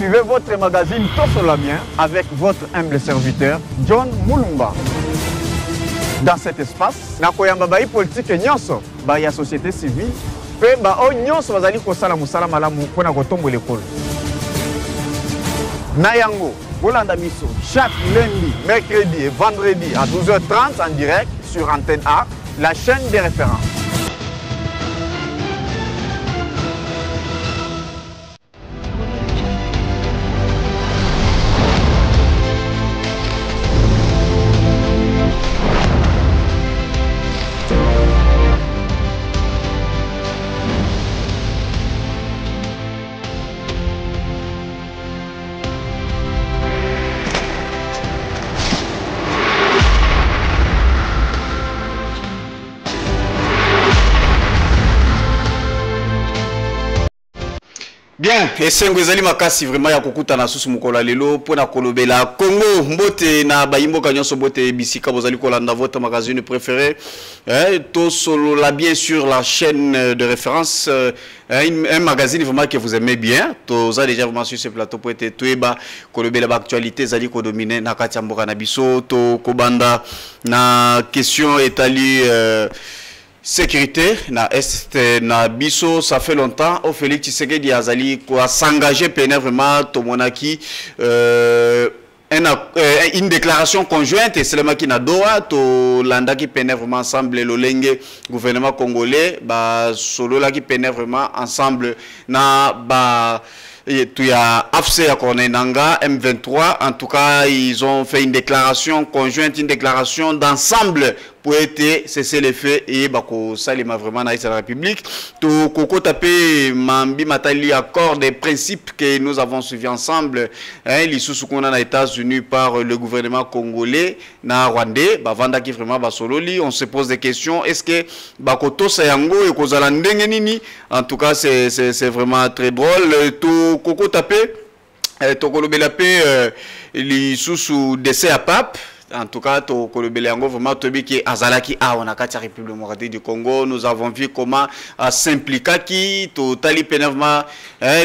suivez votre magazine Tosolamien avec votre humble serviteur John Mulumba. Dans cet espace, nakoyamba bayi politique nyonso, bayi société civile, pe ba o nyonso bazali kosala musala malamu pona kotombola ekolo. Nayango, bolanda biso chaque lundi, mercredi et vendredi à 12h30 en direct sur Antenne A, la chaîne des références. Bien, et c'est ngwezali makasi vraiment ya kokuta na susu mukola lelo pona kolobela Congo mbote na bayimbo kanyoso mbote bisika bozali kolanda votre magazine préféré to solo la bien sûr la chaîne de référence un magazine vraiment que vous aimez bien to za déjà vraiment sur ce plateau pour être tueba kolobela ba actualité zali ko dominer na kati ya mboka na biso to kobanda na question étali sécurité na est na biso ça fait longtemps au Félix Tshisekedi azali quoi s'engager peine vraiment to monaki une déclaration conjointe et c'est le qui na Doha to landa qui peine vraiment ensemble l'olenge gouvernement congolais ba solo la qui peine vraiment ensemble na ba et tu as AFC à Kornenanga, M23, en tout cas, ils ont fait une déclaration conjointe, une déclaration d'ensemble pour être cesser les faits et bako salima vraiment dans la République. To koko tapé mambi matali accord des principes que nous avons suivis ensemble. Les sous qu'on a aux États-Unis par le gouvernement congolais, na Rwandais, bavanda qui vraiment basololi. On se pose des questions. Est-ce que bako to sayango et kozala ndenge nini? En tout cas, c'est vraiment très drôle. To koko tapé, to kolobela pe les sous décès à pape. En tout cas, to Kolobelango vraiment tobi qui azalaki a on a kati République démocratique du Congo, nous avons vu comment s'impliquer qui to tali penevma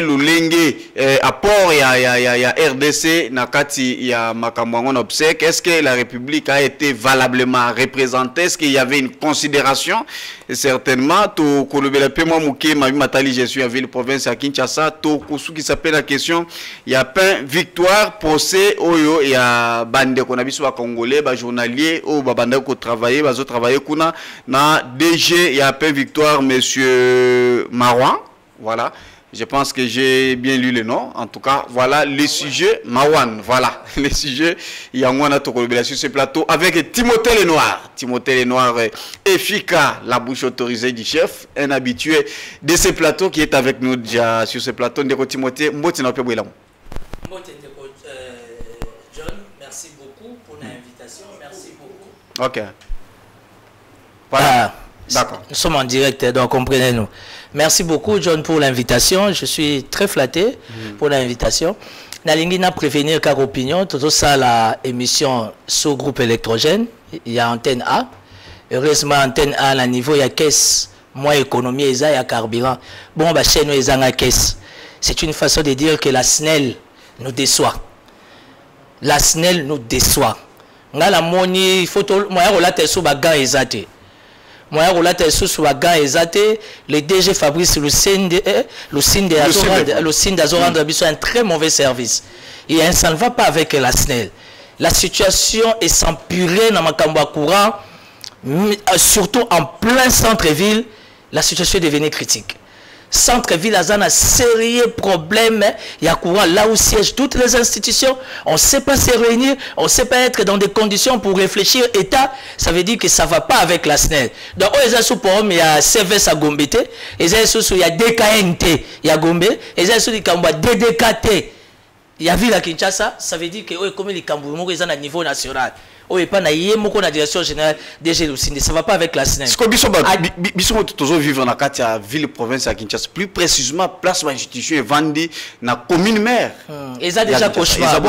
l'ulenge apport ya RDC na kati ya makamwango na obsèque. Est-ce que la République a été valablement représentée? Est-ce qu'il y avait une considération? Et certainement to Kolobela pe moi muke ma matali je suis à ville province à Kinshasa to kusu qui s'appelle la question il y a pain victoire procès oyo ya bande qu'on a biso ba Congo ba journalier ou babanda ko travailler bazo travailler kuna na DG ya pain victoire monsieur Marwan. Voilà, je pense que j'ai bien lu le nom. En tout cas, voilà le sujet Marwan. Voilà le sujet yangwana to kolobela sur ce plateau avec Timothée Lenoir. Timothée Lenoir efficace, la bouche autorisée du chef, un habitué de ce plateau qui est avec nous déjà sur ce plateau. Ndeko Timothée mboti na pe bwelamu. Mboti ndeko John, merci beaucoup pour l'invitation. Merci beaucoup. Ok. Voilà. D'accord. Nous sommes en direct, donc comprenez-nous. Merci beaucoup, John, pour l'invitation. Je suis très flatté pour l'invitation. Nalingi n'a prévenir car opinion, tout ça, la émission sous groupe électrogène, il y a Antenne A. Heureusement, Antenne A, à niveau, il y a caisse, moins économie, il y a carburant. Bon, bah, chez nous, il y a caisse. C'est une façon de dire que la SNEL nous déçoit. La SNEL nous déçoit. La moni, il faut tout le monde moi, le DG Fabrice Lucinde rendre un très mauvais service. Et ça ne va pas avec la SNEL. La situation est sans purée dans Makamba courant, surtout en plein centre-ville, la situation est devenue critique. Centre-ville a un sérieux problème. Il y a courant là où siègent toutes les institutions. On ne sait pas se réunir, on ne sait pas être dans des conditions pour réfléchir. État, ça veut dire que ça ne va pas avec la SNEL. Donc, il y a CVS à Gombe, il y a DKNT, il y a Gombe, il y a DDKT. Il y a vu la Kinshasa, ça veut dire que comme les Cambouis sont à niveau national. Oui, pas na la direction générale DG Lucinde, ça ne va pas avec la SNEL. Ce que nous toujours vivre dans la ville province à Kinshasa, plus précisément place l'institution est vendue dans la commune maire. Ils ont déjà cauchemar.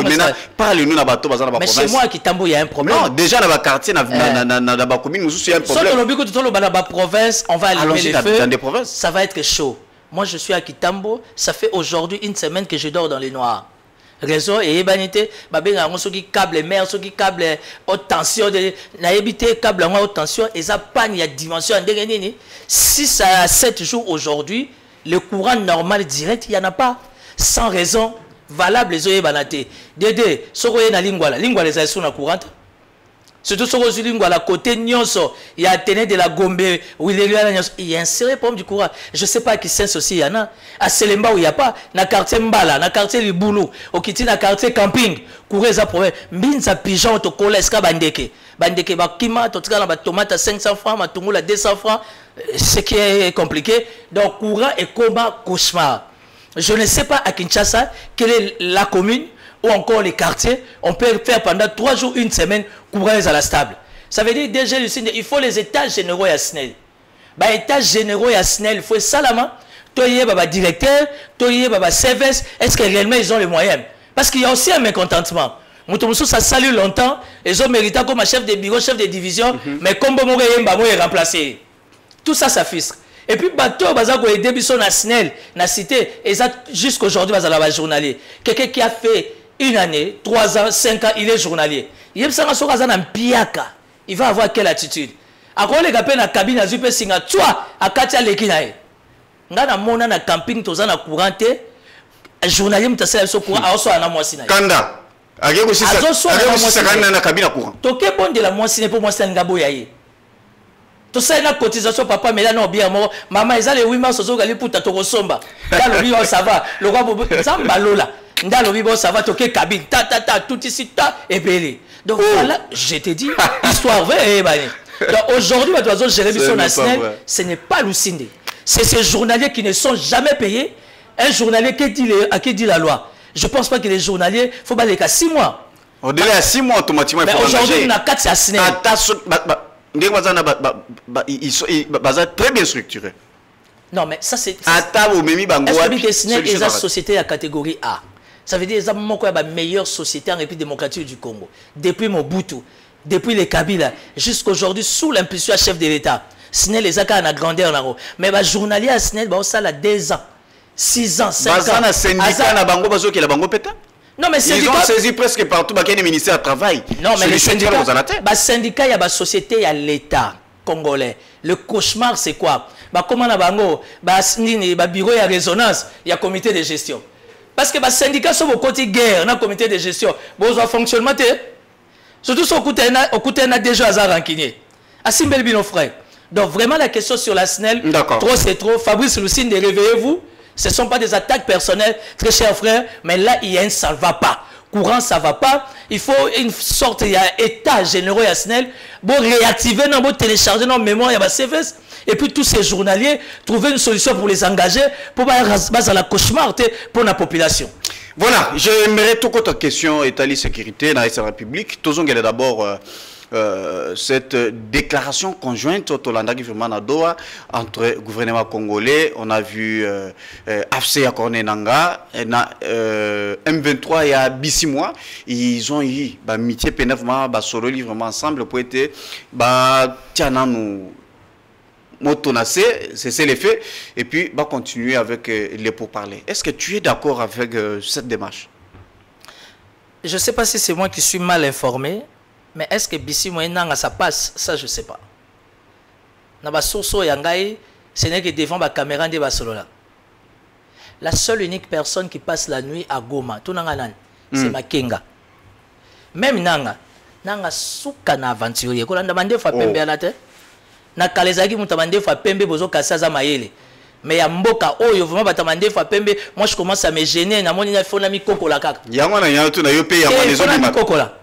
Parlez-nous dans la province. Mais chez moi, Kitambo, il y a un problème. Non, déjà dans le quartier, dans la commune, nous il y a un problème. Dans la province, on va allumer les feux. Dans des provinces. Ça va être chaud. Moi, je suis à Kitambo. Ça fait aujourd'hui une semaine que je dors dans les noirs. réseau et banité babenga ngo soki câble mer soki câble haute tension de na éviter câble en haute tension et ça panne il y a dimension ndenge nini 6 à 7 jours aujourd'hui le courant normal direct il y en a pas sans raison valable les oye banate dédé soko na lingwala les sous na courante surtout soko lingwala côté nyonso il y a tene de la Gombe où il y a un sérieux problème du courant je sais pas qui sens aussi il y en a à Selemba où il y a pas na quartier Mbala na quartier Libulu au kiti na quartier camping courant ça problème mbinza pigeon to koleska bandeke bakima to tika na ba tomate à 500 francs matungula à 200 francs ce qui est compliqué donc courant est comme cauchemar. Je ne sais pas à Kinshasa quelle est la commune ou encore les quartiers. On peut faire pendant 3 jours, une semaine, courant à la stable. Ça veut dire déjà, il faut les étages généraux à SNEL. Les étages généraux à SNEL, il faut salama. Toi, il y a directeur, toi, il y a service. Est-ce que réellement ils ont les moyens? Parce qu'il y a aussi un mécontentement. Moutoumoussou, ça salue longtemps. Ils ont mérité comme chef de bureau, chef de division. Mais comme Bomo est remplacé. Tout ça s'affiche. Et puis, bateau, bazako et début na SNEL, na cité, et ça, jusqu'aujourd'hui, bazala journalier. Quelqu'un qui a fait 1 année, 3 ans, 5 ans, il est journalier. Il va avoir quelle attitude? Après, les gars, na cabine, à Zupe Singa, toi, à Katia Lekinae. Ngana mona na camping, toza na courante, journalier, mutassel, so courant, a oso ana moisina. Kanda. Ageko si sa kanda na cabine à courant. Toke bon de la moisine pour moi, c'est un gabo yaye. Tout ça, une cotisation, papa, mais là, non, bien, maman, ils ont les 8 mars, ils ont les poutres, ils somba. Dans le vivant, ça va. Le roi, ça va, là. Dans le vivant, ça va, toquer cabine, tout ici, et belé. Donc voilà, je te dis, histoire vraie, donc aujourd'hui, ce n'est pas Lucinde. C'est ces journaliers qui ne sont jamais payés. Un journalier qui dit la loi. Je ne pense pas que les journaliers, il faut pas les cas 6 mois. Au-delà de 6 mois, automatiquement, il faut aujourd'hui, on a 4 à SNEL. Ils sont très bien structurés. Non, mais ça c'est. Est-ce que SNEL est la société à catégorie A? Ça veut dire que c'est la meilleure société en République démocratique du Congo. Depuis Mobutu, depuis les Kabila, jusqu'aujourd'hui, sous l'impulsion chef de l'État. SNEL est à la grandeur. Mais les journaliers à SNEL, ça a 2 ans, 6 ans, 5 ans. Non, mais ils ont saisi presque partout le ministère du Travail. Non, mais les syndicats, il y a la société, il y a l'État congolais. Le cauchemar, c'est quoi? Comment on a bureau de résonance, il y a comité de gestion. Parce que les syndicats sont au côté guerre, dans le comité de gestion. Bon, ça fonctionne. Surtout si on a déjà à Zarankiné. À Simbelbi, nos frères. Donc, vraiment, la question sur la SNEL, trop c'est trop. Fabrice Lucine, réveillez-vous. Ce ne sont pas des attaques personnelles, très chers frères, mais là, ça ne va pas. Courant, ça ne va pas. Il faut une sorte, il y a un état généraux à SNEL, pour réactiver, pour télécharger nos mémoires, il y a CFS. Et puis tous ces journaliers, trouver une solution pour les engager, pour baser la cauchemar pour la population. Voilà, j'aimerais tout autre question, État de sécurité dans la République. Tous on d'abord cette déclaration conjointe entre le gouvernement congolais, on a vu AFC à Kornenanga, M23 il y a 6 mois, ils ont eu amitié pénévement, solo vraiment ensemble pour être c'est les faits, et puis continuer avec les pourparlers. Est-ce que tu es d'accord avec cette démarche? Je ne sais pas si c'est moi qui suis mal informé, mais est-ce que Bissi Moyenanga ça passe? Ça, je ne sais pas. Ce n'est que devant la caméra de Basolola. La seule unique personne qui passe la nuit à Goma, c'est Makenga. Même Nanga souka na aventurier. Quand on a demandé à Pembe à la tête, na kalezaki mutamande fa Pembe bozo kasaza mayele. Mais ya mboka oyo vraiment batamande fa Pembe, moi je commence à me gêner na moni na fona mi kokola kaka. Yango na yango na yo pe ya les autres kokola.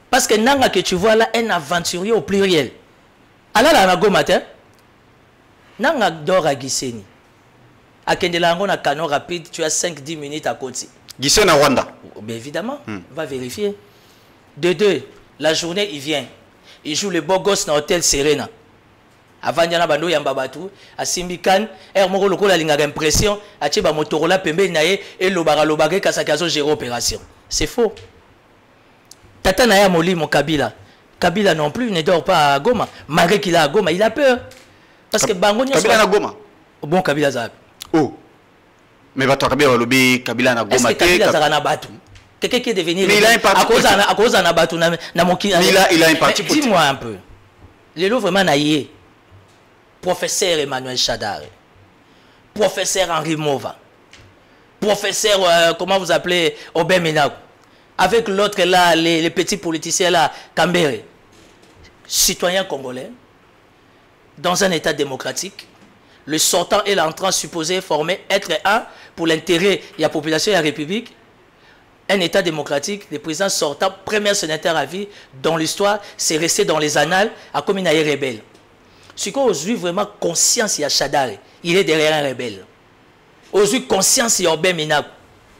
Parce que Nanga que tu vois là, un aventurier au pluriel. Alors là, on a go matin. Nanga dort à Giseni. À Kendelango, on a canon rapide, tu as 5-10 minutes à côté. Giseni à Rwanda. Bien évidemment, on va vérifier. De 2, la journée, il vient. Il joue le beau gosse dans l'hôtel Serena. Avant de bando yamba batu, à Simbikan, Moko Loko la linga impression, à Tcheba Motorola Pembe Nae et Lobara Kasakazo gérer opération. C'est faux. Tata Naya Moli, mon Kabila. Kabila non plus, ne dort pas à Goma. Malgré qu'il a à Goma, il a peur. Parce que Bango Kabila à Goma. Bon, Kabila Zab. Oh. Mais Kabila Kabila à Goma. Est-ce que Kabila Zara na Batu? quelqu'un qui est devenu mais il a un parti à cause d'un abattu na il a un parti politique. Dis-moi un peu. Les lots vraiment naïe. Professeur Emmanuel Chadar, professeur Henri Mova, professeur comment vous appelez Obé Ménagou, avec l'autre là, les petits politiciens là, Kambere, citoyens congolais, dans un état démocratique, le sortant et l'entrant supposé former être un pour l'intérêt de la population et de la République, un état démocratique, le président sortant, premier sénateur à vie dans l'histoire, c'est resté dans les annales à comme une rebelle. Ce qu'aujourd'hui vraiment conscience il y a Chadar, il est derrière un rebelle. Aujourd'hui conscience il y a Obé Ménagou.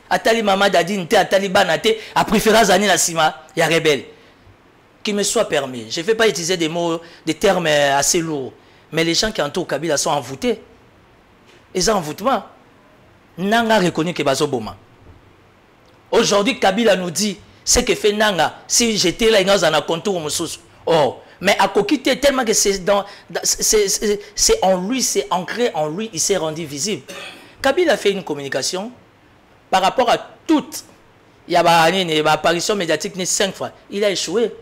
Atali Mama Dadi Nte, Atali Banate, a préféré Zani Nassima, il y a rebelle. Qu'il me soit permis. Je ne vais pas utiliser des mots, des termes assez lourds. Mais les gens qui entourent Kabila sont envoûtés. Ils ont envoûtement. Nanga reconnu que Bazo Boma. Aujourd'hui, Kabila nous dit ce que fait Nanga. Si j'étais là, il y a un contour. Oh. Mais à Kokité, tellement que c'est en lui, c'est ancré en lui, il s'est rendu visible. Kabila a fait une communication par rapport à toute. Il y a une apparition médiatique 5 fois. Il a échoué.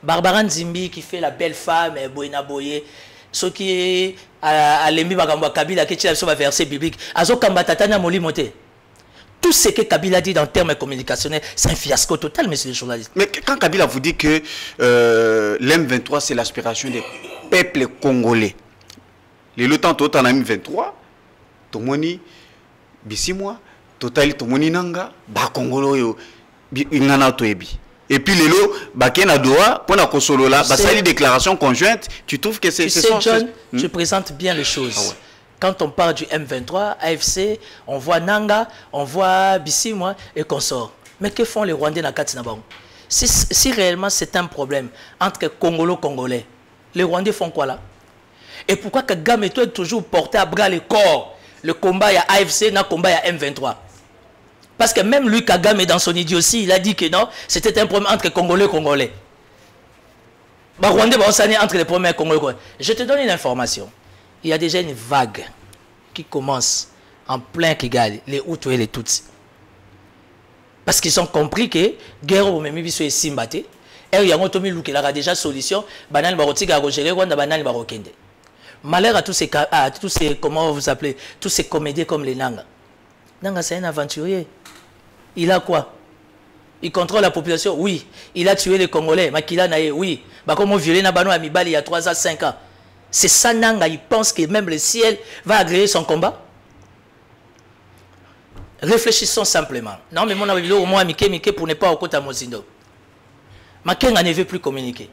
Barbara Nzimbi qui fait la belle femme, Boina Boye, ce qui est à l'ennemi Kabila qui est sur la verset biblique. Azo Kambatatana Moli Moté. Tout ce que Kabila dit en termes communicationnels, c'est un fiasco total, monsieur le journaliste. Mais quand Kabila vous dit que l'M23, c'est l'aspiration des peuples congolais, les lotants tout en ami 23, Tomoni, Bissimwa, Totali Tomoni Nanga, Bakongolo yo, Ingana Toebi. Et puis les lots, Bakena Doha, pour la Kosolo là, c'est une déclaration conjointe, tu trouves que c'est ça? John, je présente bien les choses. Ah ouais. Quand on parle du M23, AFC, on voit Nanga, on voit Bissimwa et consorts. Mais que font les Rwandais dans Katinabang? Si réellement c'est un problème entre Congolo-Congolais, les Rwandais font quoi là? Et pourquoi Kagame est toujours porté à bras le corps le combat à AFC, le combat à M23? Parce que même lui, Kagame, dans son idiotie, il a dit que non, c'était un problème entre Congolais et Congolais. Rwandais, entre les premiers Congolais. Je te donne une information. Il y a déjà une vague qui commence en plein Kigali, les Hutus et les Tutsis. Parce qu'ils ont compris que guerre au même biso est simbaté. Et il y a un tomi lou qui a déjà solution. Banal barotika rogere wanda banal barokende. Malheur à tous ces comment vous appelez, tous ces comédiens comme les Nanga. Nanga c'est un aventurier. Il a quoi? Il contrôle la population, oui. Il a tué les Congolais. Makila nae, oui. Bah comment violer Nabano à Mibali il y a 3 à 5 ans. C'est ça, Nanga, il pense que même le ciel va agréer son combat. Réfléchissons simplement. Non, mais mon ami, au moins, Mike, pour ne pas au côté à Mozindo. Makenga ne veut plus communiquer.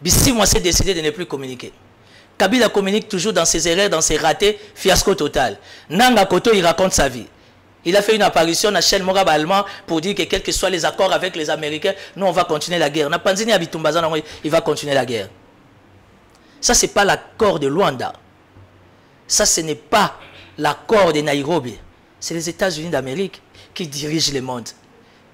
Bissi, moi, c'est décidé de ne plus communiquer. Kabila communique toujours dans ses erreurs, dans ses ratés, fiasco total. Nanga Koto, il raconte sa vie. Il a fait une apparition à la chaîne Morab allemand pour dire que quels que soient les accords avec les Américains, nous, on va continuer la guerre. Napanzini Abitumbazan, il va continuer la guerre. Ça, ce n'est pas l'accord de Luanda. Ça, ce n'est pas l'accord de Nairobi. C'est les États-Unis d'Amérique qui dirigent le monde.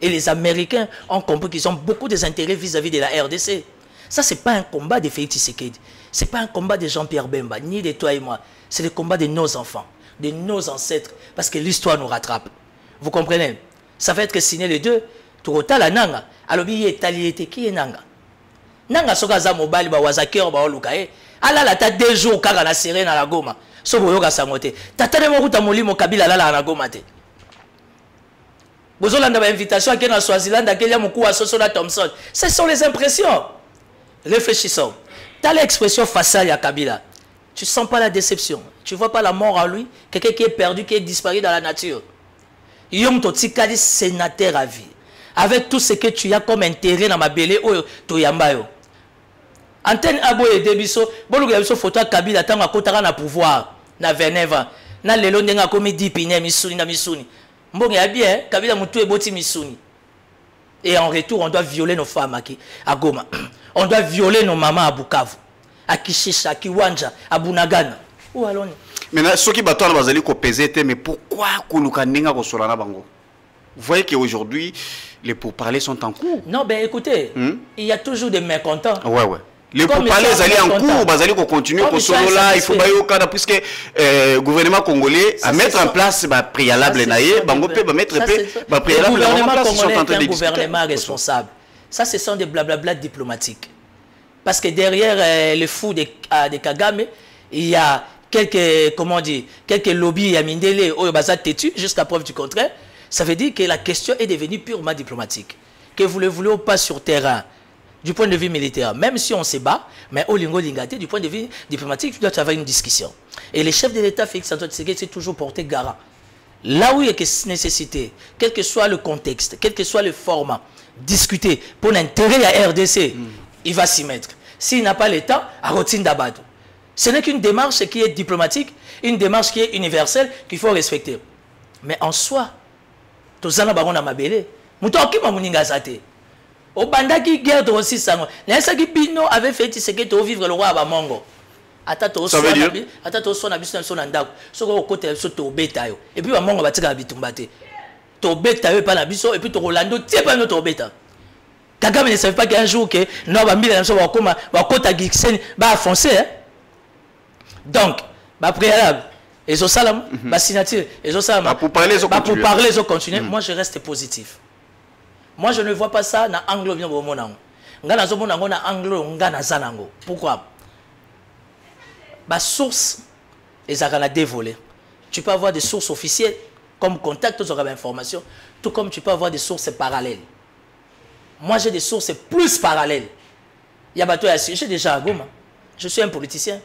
Et les Américains ont compris qu'ils ont beaucoup d'intérêts vis-à-vis de la RDC. Ça, ce n'est pas un combat de Félix Tshisekedi. Ce n'est pas un combat de Jean-Pierre Bemba, ni de toi et moi. C'est le combat de nos enfants, de nos ancêtres. Parce que l'histoire nous rattrape. Vous comprenez? Ça va être signé les deux. Tourota la Nanga. Alors, il est taliété. Qui est Nanga? Nanga sokaza mobile ba wazakero ba olukae ala la ta 2 jours kaka na seré na la Goma so boyoka sangote tata ne mokuta molimo Kabila la na Goma te bozolanda ba invitation à na Swaziland akelia mukua soso na Thompson. Ce sont les impressions. Réfléchissons. T'as l'expression faciale à Kabila. Tu sens pas la déception, tu vois pas la mort en lui, quelqu'un qui est perdu, qui est disparu dans la nature. Yom Totikali sénateur à vie. Avec tout ce que tu as comme intérêt dans ma belé ou Toyambayo. Antenne abo et debiso, bolu ya biso photo Kabila tanga kotaka na pouvoir na 29 ans. Na lelo ndenga komi dipine misuni na misuni. Mbonge ya bien, Kabila mutu eboti misuni. Et en retour, on doit violer nos femmes à Goma. On doit violer nos mamans à Bukavu, à Kishisha, à Kiwanja, à Bunagana. Où allons-nous? Maintenant, ceux qui battent la basali ko pesete, mais pourquoi kuluka nenga ko solana bango? Vous voyez qu'aujourd'hui, les pourparlers sont en cours. Non, ben écoutez, il y a toujours des mécontents. Ouais. Les pourparlers allaient en cours, ils allaient continuer pour solo là, il faut pas puisque le gouvernement congolais à mettre en place préalable naïe, mettre préalable. Le gouvernement congolais est un gouvernement responsable. Ça, ce sont des blablabla diplomatiques. Parce que derrière le fou de Kagame, il y a quelques, comment dire, quelques lobbies à Mindele, au Bazat têtu, jusqu'à preuve du contraire. Ça veut dire que la question est devenue purement diplomatique. Que vous le voulez ou pas sur terrain, du point de vue militaire, même si on se bat, mais au lingo lingate, du point de vue diplomatique, tu dois avoir une discussion. Et le chef de l'État, Félix Antoine Tshisekedi, s'est toujours porté garant. Là où il y a nécessité, quel que soit le contexte, quel que soit le format, discuter pour l'intérêt à RDC, il va s'y mettre. S'il n'a pas l'État, à Rotin Dabadou. Ce n'est qu'une démarche qui est diplomatique, une démarche qui est universelle, qu'il faut respecter. Mais en soi, tout ça, on a mabélé. Mouton qui m'a mouninga zate. Au bandaki guerre aussi sango. L'ensa qui bino avait fait Tshisekedi to vivre le roi à Bamongo. Atato so na biso so na ndako. So ko côté so to beta yo. Et puis Bamongo batika bitumbate. To beta yo pa na biso et puis to Rolando tie pa no to beta. Kagame ne savait pas qu'un jour que non ba mila so ba koma ba kota gixen ba foncer hein. Donc, ba préalable et zo salam ba signature et zo salam. Pour parler zo continuer. Moi je reste positif. Moi, je ne vois pas ça dans l'angle bien bon monango. Ngana zo monango na angle ngana zanango. Pourquoi? Ma source les a dévolé. Tu peux avoir des sources officielles comme contact aux informations, tout comme tu peux avoir des sources parallèles. Moi, j'ai des sources plus parallèles. Yabato Yassi, j'ai déjà à Goma. Je suis un politicien.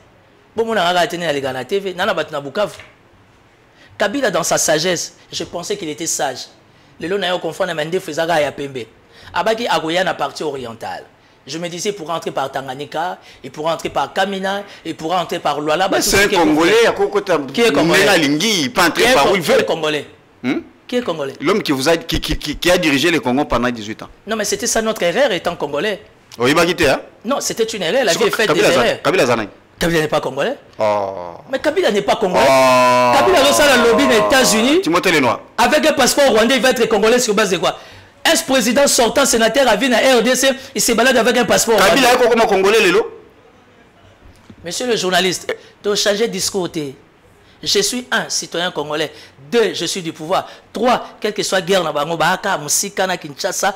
Bon monango a tenu à l'égana TV, nana batna Bukavu. Kabila dans sa sagesse, je pensais qu'il était sage. Le lot n'a confond à Mende Frizaga et à Pembe. Abaki Agoya na partie orientale. Je me disais pour rentrer par Tanganyika, et pour rentrer par Kamina, et pour rentrer par Luala. Mais c'est un Congolais, qui est Congolais? Il peut entrer par où il veut. Qui est Congolais? Qui est Congolais? L'homme qui a dirigé le Congo pendant 18 ans. Non, mais c'était ça notre erreur étant Congolais. Oui, il quitté, hein? Non, c'était une erreur, la vie est faite des erreurs. Kabila Zanay. Kabila n'est pas Congolais. Oh. Mais Kabila n'est pas Congolais. Kabila a ça le lobby des États-Unis. Timothée Lenoir. Avec un passeport rwandais, il va être Congolais sur base de quoi? Ex-président sortant, sénateur à Ville à RDC, il se balade avec un passeport. Kabila est comment Congolais, Lélo? Monsieur le journaliste, tu as changé de discours. Je suis un citoyen congolais. 2, je suis du pouvoir. 3, quelle que soit guerre, Kinshasa,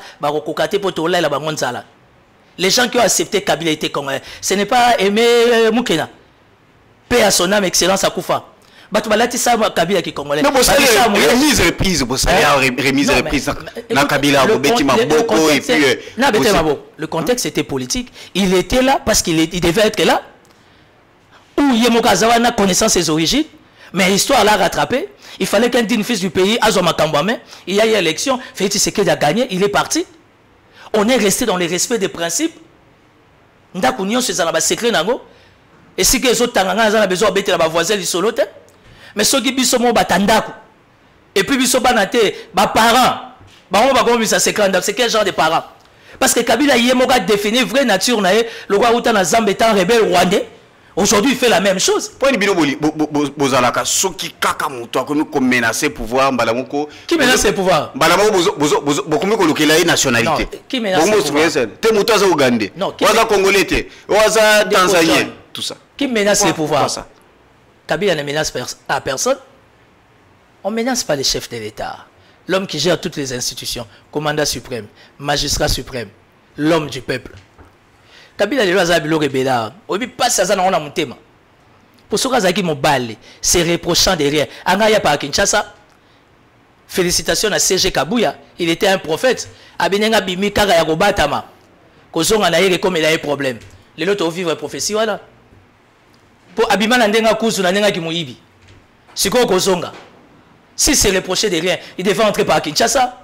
les gens qui ont accepté Kabila étaient congolais. Ce n'est pas Aimé Moukena. Paix à son âme, excellence à Koufa. Kabila qui est congolais. Non, remise reprise, remise reprise. Le contexte était politique. Il était là parce qu'il devait être là. Où Yemokazawa n'a connaissance ses origines. Mais l'histoire l'a rattrapé. Il fallait qu'un digne fils du pays, Azoma Kambame, il y a eu élection, Félix Tshisekedi a gagné, il est parti. On est resté dans le respect des principes. Ndakunyo c'est ça, secret nango. Et si les autres tanganga ont besoin de la voisine du solo, mais ceux qui biso mo batandaku. Et puis biso banate, ba parents, ba on va comme ça secret, c'est quel genre de parents? Parce que Kabila yemoka définit vraie nature nae, le roi Outa na Zambie étant rebelle rwandais. Aujourd'hui, il fait la même chose. Qui menace le pouvoir? Nationalité. Qui menace le pouvoir? Qui menace le pouvoir? Kabila ne menace à personne. On ne menace pas les chefs de l'État. L'homme qui gère toutes les institutions, commandant suprême, magistrat suprême, l'homme du peuple. Kabila lelo aza bilo rebela obi passe aza na mutema pour ceux qui m'ont balé c'est reprochant derrière anga ya par Kinshasa. Félicitations à CG Kabuya, il était un prophète abenenga bimi kaka ya kobatama kozonga na yeke comme il a un problème lelo to vivre prophétie wala pour abima na ndenga kuzu na ndenga kimoyibi siko kozonga si c'est reproché derrière il devait entrer par Kinshasa.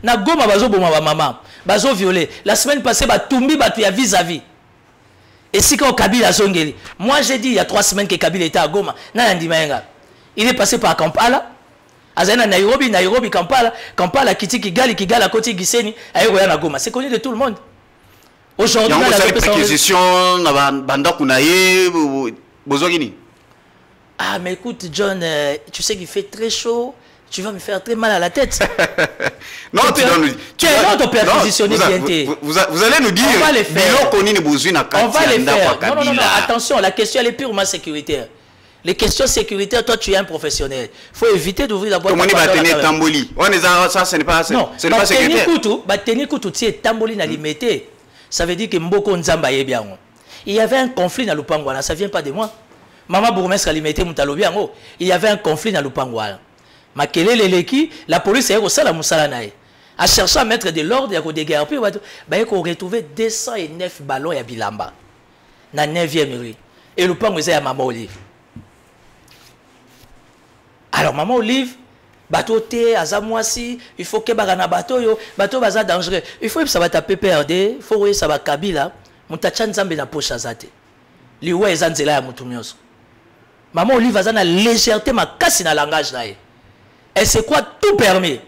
Na Goma bazo boma ba maman bazo violé la semaine passée ba tumbi ba tu ya vis-à-vis et si quand Kabila zongeli moi j'ai dit il y a 3 semaines que Kabila était à Goma na ndimenga il est passé par Kampala azana Nairobi Kampala Kigali à côté Giseni ayeko ya na Goma c'est connu de tout le monde aujourd'hui la préquisition na banda kunaye bozogini. Ah mais écoute John tu sais qu'il fait très chaud tu vas me faire très mal à la tête. Non, tu dois nous dire. Vous allez nous dire. On va les faire. On va les faire. Non, attention, la question elle est purement sécuritaire. Les questions sécuritaires, toi tu es un professionnel. Il faut éviter d'ouvrir la boîte. Comment on va tenir Tamboli? Ça, ce n'est pas sécuritaire. Tenir Koutou, Tamboli n'a limité. Ça veut dire que Mboko Nzamba est bien. Il y avait un conflit dans Lupangwana, ça ne vient pas de moi. Maman Bourmestre a limité Moutalobiango. Il y avait un conflit dans Lupangwana. Makele Leleki, la police est au Sala Moussalanaï. A cherché à mettre de l'ordre, il y a des guerres. Puis il a retrouvé 209 ballons à Bilamba. Dans la 9e rue. Et Lupango est à Maman Olive. Alors, Maman Olive, bateau T, Azamouassi, il faut que Bagana bateau, bateau baza dangereux. Il faut que ça va taper PRD, il faut que ça va Kabila, Moutachan Zambe na poche azate. Liwa ezanzela ya mutumioso. Maman Olive a na légèreté, ma casse na langage là. Elle se croit tout permis.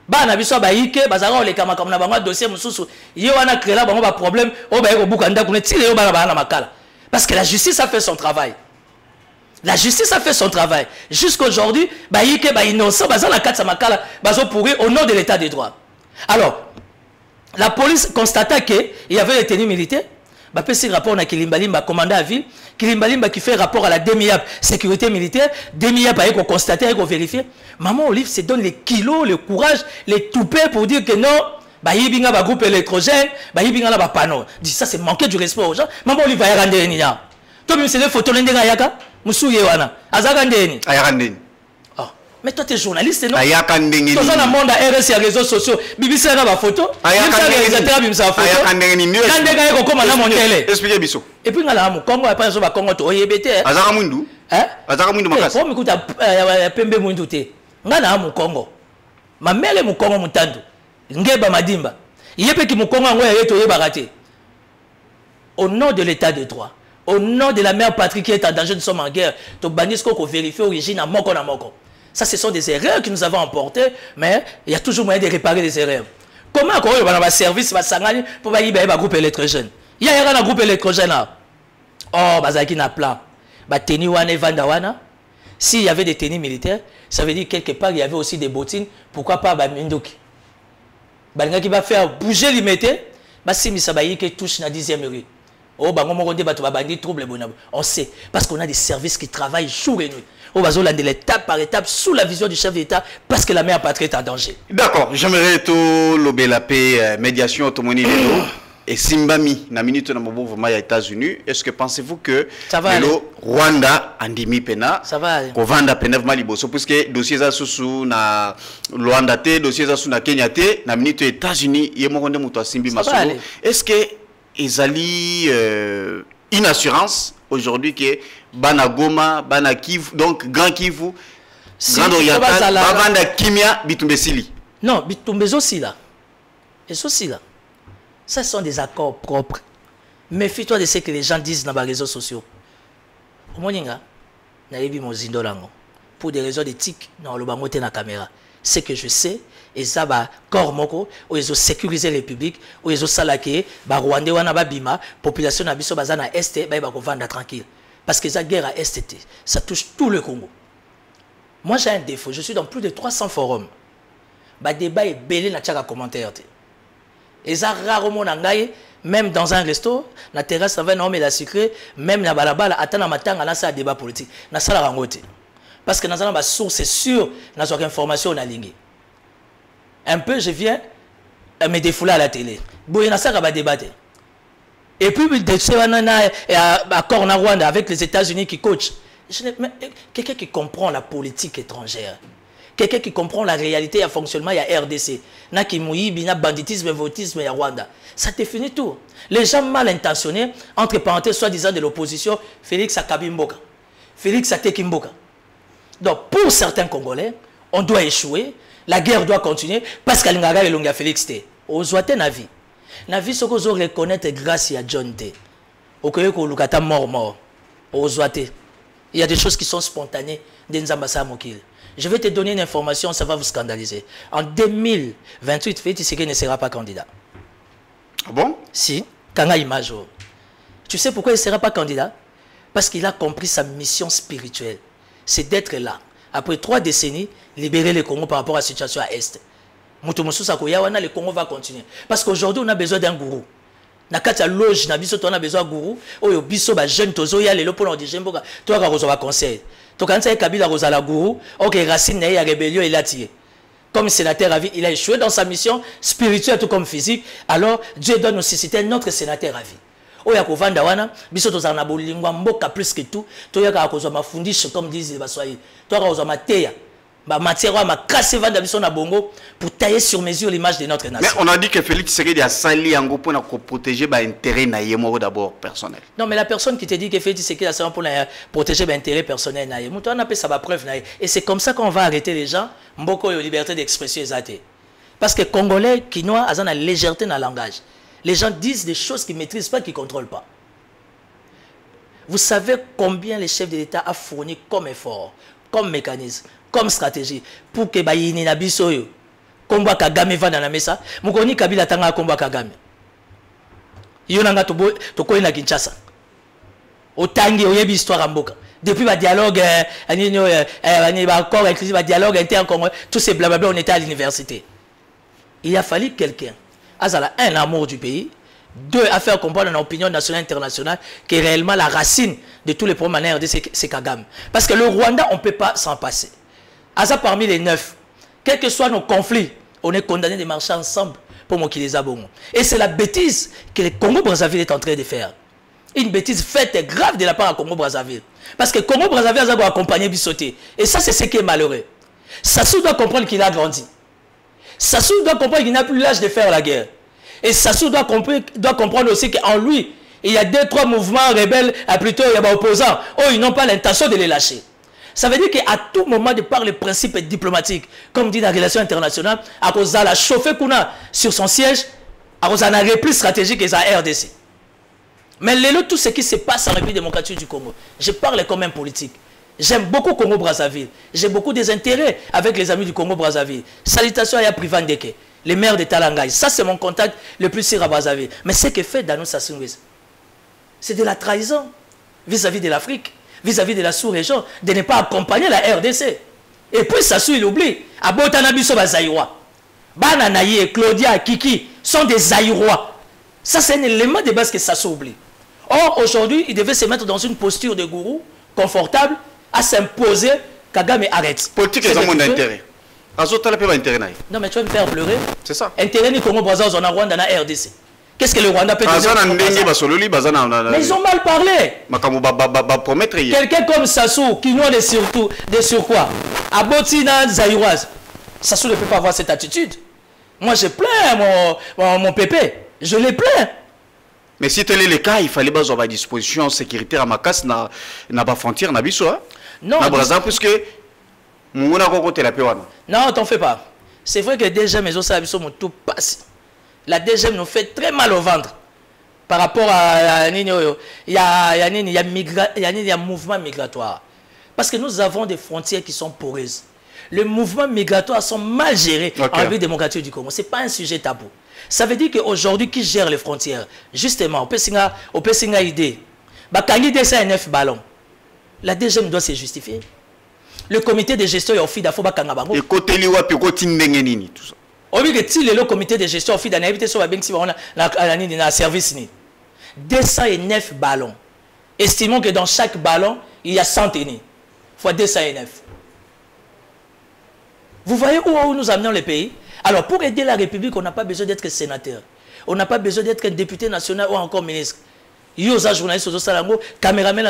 Bana biso ba ike, bazara o le kama comme na bango dossier mususu. Yo wana créer là bango ba problème, o ba eko bukanda kune tire yo bana na makala. Parce que la justice a fait son travail. La justice a fait son travail. Jusqu'aujourd'hui, Baïke, innocent, la Katsamakala, pourri au nom de l'état de droit. Alors, la police constata qu'il y avait des tenues militaires. Fait rapport à Kilimbalimba, commandant à ville. Kilimbalimba qui fait rapport à la DEMIAP, sécurité militaire. DEMIAP a constaté, a vérifié. Maman Olive se donne les kilos, le courage, les toupets pour dire que non, Baïbinga va groupe électrogène, Baïbinga va panneau. Dit ça, c'est manquer du respect aux gens. Maman Olive va y rendre une. Toi, même c'est des photos de Yaka. Moussou Yewana. Azagandeni. Ayakandeni. Oh. Mais toi, tu es journaliste, non? Ayakandeni. Toi, dans le monde à RS et réseaux sociaux. Bibi, a ma photo. Ayakandeni. Ayakandeni. Expliquez Bisso. Et puis, on Congo, après, on va Congo, tu es Azaramundu. Hein? Azaramundu Makas. Pour m'écouter, Pembe Munduté. Ngana mu Congo. Ma mère est mu Congo Mutandu. Ngeba Madimba. Yepe qui mu Congo, on est to Yebarate. Au nom de l'état de droit. Au nom de la mère patrie qui est en danger, nous sommes en guerre. Tu banisses qu'on vérifie l'origine à Moko na Moko. Ça, ce sont des erreurs que nous avons emportées, mais il y a toujours moyen de réparer les erreurs. Comment on va service pour y un groupe électrogène? Il y a un groupe électrogène là. Oh, Bazaki n'a plan. Teni wane vandawana. S'il y avait des tenues militaires, ça veut dire quelque part il y avait aussi des bottines. Pourquoi pas Mindoki? Qui va faire bouger l'imité. Si Misabayi qui touche la 10e rue. On sait, parce qu'on a des services qui travaillent jour et nuit. On va l'étape par étape sous la vision du chef d'État parce que la mère patrie est en danger. D'accord, j'aimerais tout l'obé la paix, médiation, automoni et Simbami, na minute na mouvement aux États-Unis. Est-ce que pensez-vous que le Rwanda andimi pena, ça va aller. Kovanda penev maliboso, puisque dossier za susu na Rwanda te, dossier za susu na Kenya te, na minute États-Unis, yemokonde muto Simbi Masolo. Est-ce que Ezali une assurance aujourd'hui que Bana Goma, Bana Kivu, donc Grand Kivu, Grand Oriental, Bavanda Kimia, Bitumbesili. Non, Bitumbezo aussi là. Et aussi là. Ça sont des accords propres. Méfie-toi de ce que les gens disent dans les réseaux sociaux. Au Moninga, naïbi mon zindolango. Pour des raisons d'éthique, non, le bangote na caméra. Ce que je sais, et ça va corps moko, où ils ont sécurisé les publics, où ils ont salaké, bah Rwandais wana ba bima, population na biso bazana est, bah ko vendre tranquille. Parce que la guerre à est, ça touche tout le Congo. Moi j'ai un défaut, je suis dans plus de 300 forums. Bah débat est belé na tchaka commentaire. Et ça rarement nangaye, même dans un resto, la terrasse ça va non mais la sucré, même la balabala attend matanga là ça débat politique. Na ça la rangote. Parce que dans une source sûre, dans une information on a ligne. Un peu, je viens me défouler à la télé. Bouyana ça va débattre. Et puis, accord en Rwanda avec les États-Unis qui coachent. Quelqu'un qui comprend la politique étrangère. Quelqu'un qui comprend la réalité et le fonctionnement, il y a RDC. Na kimouyi, bina banditisme, votisme, il y a Rwanda. Ça définit tout. Les gens mal intentionnés, entre parenthèses, soi-disant de l'opposition, Félix Akabimboka, Félix Atekimboka. Donc, pour certains Congolais, on doit échouer, la guerre doit continuer, parce qu'elle n'a pas Félix T. On doit être Navi. Navi, ce qu'on doit reconnaître grâce à John T. Au cas où on a mort. On doit être. Il y a des choses qui sont spontanées dans l'ambassade Mokil. Je vais te donner une information, ça va vous scandaliser. En 2028, Félix Tshisekedi ne sera pas candidat. Ah bon? Si, Kanga Imajo. Tu sais pourquoi il ne sera pas candidat? Parce qu'il a compris sa mission spirituelle. C'est d'être là, après 3 décennies, libérer le Congo par rapport à la situation à Est. Le Congo va continuer. Parce qu'aujourd'hui, on a besoin d'un gourou. Na kati ya loge na biso on a besoin de gourou oyo biso ba jeune tozo ya lelo pour dire mboka toi ka rezoba conseil to kanza Kabila rozala gourou OK Racine na ya rébellion il a tiré comme sénateur à vie il a échoué dans sa mission spirituelle tout comme physique alors Dieu doit nous susciter notre sénateur à vie oya ko vanda wana biso tozana na bolingwa mboka plus que tout to ya ka kozwa mafundisho comme disent les baswahili to ka kozwa mateya ba matière ma casse vanda biso na bongo pour tailler sur mesure l'image de notre nation. Mais on a dit que Félix Tshisekedi a sali yango pour protéger ba intérêt na yemo d'abord personnel. Non mais la personne qui te dit que Félix Tshisekedi a sali pour protéger ba intérêt personnel na yemo, on appelle ça ba preuve na et c'est comme ça qu'on va arrêter les gens mboko yo liberté d'expression ezate. Parce que congolais quinois a une légèreté dans le langage. Les gens disent des choses qu'ils maîtrisent pas qu'ils contrôlent pas. Vous savez combien les chefs de l'État a fourni comme effort, comme mécanisme, comme stratégie pour que Bayini na biso yo komba Kagame va dans la mesa mukoni Kabila tanga komba Kagame yo nanga to ko na Kinshasa otangi oyebi histoire mboka depuis ba dialogue ani ba accord inclusif ba dialogue inter-congolais tous ces blablabla on était à l'université il a fallu quelqu'un azala un amour du pays deux à faire comprendre dans l'opinion nationale et internationale que réellement la racine de tous les problèmes en RD c'est Kagame parce que le Rwanda on peut pas s'en passer. À ça, parmi les 9, quels que soient nos conflits, on est condamné de marcher ensemble pour Mokileza Bongo. Et c'est la bêtise que le Congo-Brazzaville est en train de faire. Une bêtise faite et grave de la part de Congo-Brazzaville. Parce que Congo-Brazzaville a accompagné Bissoté. Et ça, c'est ce qui est malheureux. Sassou doit comprendre qu'il a grandi. Sassou doit comprendre qu'il n'a plus l'âge de faire la guerre. Et Sassou doit comprendre aussi qu'en lui, il y a 2-3 mouvements rebelles, plutôt il y a opposants, ils n'ont pas l'intention de les lâcher. Ça veut dire qu'à tout moment, de par les principes diplomatiques, comme dit la relation internationale, à cause de la chauffée qu'on a sur son siège, à cause de la réplique stratégique et la RDC. Mais tout ce qui se passe en République démocratique du Congo, je parle comme un politique. J'aime beaucoup Congo-Brazzaville. J'ai beaucoup des intérêts avec les amis du Congo-Brazzaville. Salutations à Privan Deke, les maires de Talangay. Ça, c'est mon contact le plus sûr à Brazzaville. Mais ce que fait Danou Sassou Nguesso, c'est de la trahison vis-à-vis de l'Afrique. Vis-à-vis de la sous-région, de ne pas accompagner la RDC. Et puis Sassou, il oublie. Abotana Biso Zaïrois. Bananaye, Claudia, Kiki sont des Zaïrois. Ça, c'est un élément de base que Sassou oublie. Or, aujourd'hui, il devait se mettre dans une posture de gourou, confortable, à s'imposer. Kagame arrête. Politique est mon intérêt. Non, mais tu vas me faire pleurer. C'est ça. Intérêt ni Congo-Brazzaville, on a Rwanda, dans la RDC. Qu'est-ce que le Rwanda peut dire? Mais ils ont mal parlé. Quelqu'un comme Sassou, qui nous de surcroît, Abotina Zaïroise, Sassou ne peut pas avoir cette attitude. Moi, je plains mon pépé. Je les plains. Mais si tel est le cas, il fallait avoir à disposition sécuritaire à Makas, n'a pas frontière, n'a pas non, puisque non, t'en fais pas. C'est vrai que déjà, mes os sont tout passé. La DGM nous fait très mal au ventre par rapport à il y a un mouvement migratoire. Parce que nous avons des frontières qui sont poreuses. Les mouvements migratoires sont mal gérés en République démocratique du Congo. Ce n'est pas un sujet tabou. Ça veut dire qu'aujourd'hui, qui gère les frontières? Justement, on peut une idée. Quand il y a 9 ballons, la DGM doit se justifier. Le comité de gestion est au FIDA. Et côté liwa, puis côté n'engeni, tout ça. Le comité de gestion FIDA n'a évité sur la service. 209 ballons. Estimons que dans chaque ballon, il y a 100 tennis. Fois 209. Vous voyez où nous amenons le pays? Alors, pour aider la République, on n'a pas besoin d'être sénateur. On n'a pas besoin d'être député national ou encore ministre. Yosa journaliste, caméraman,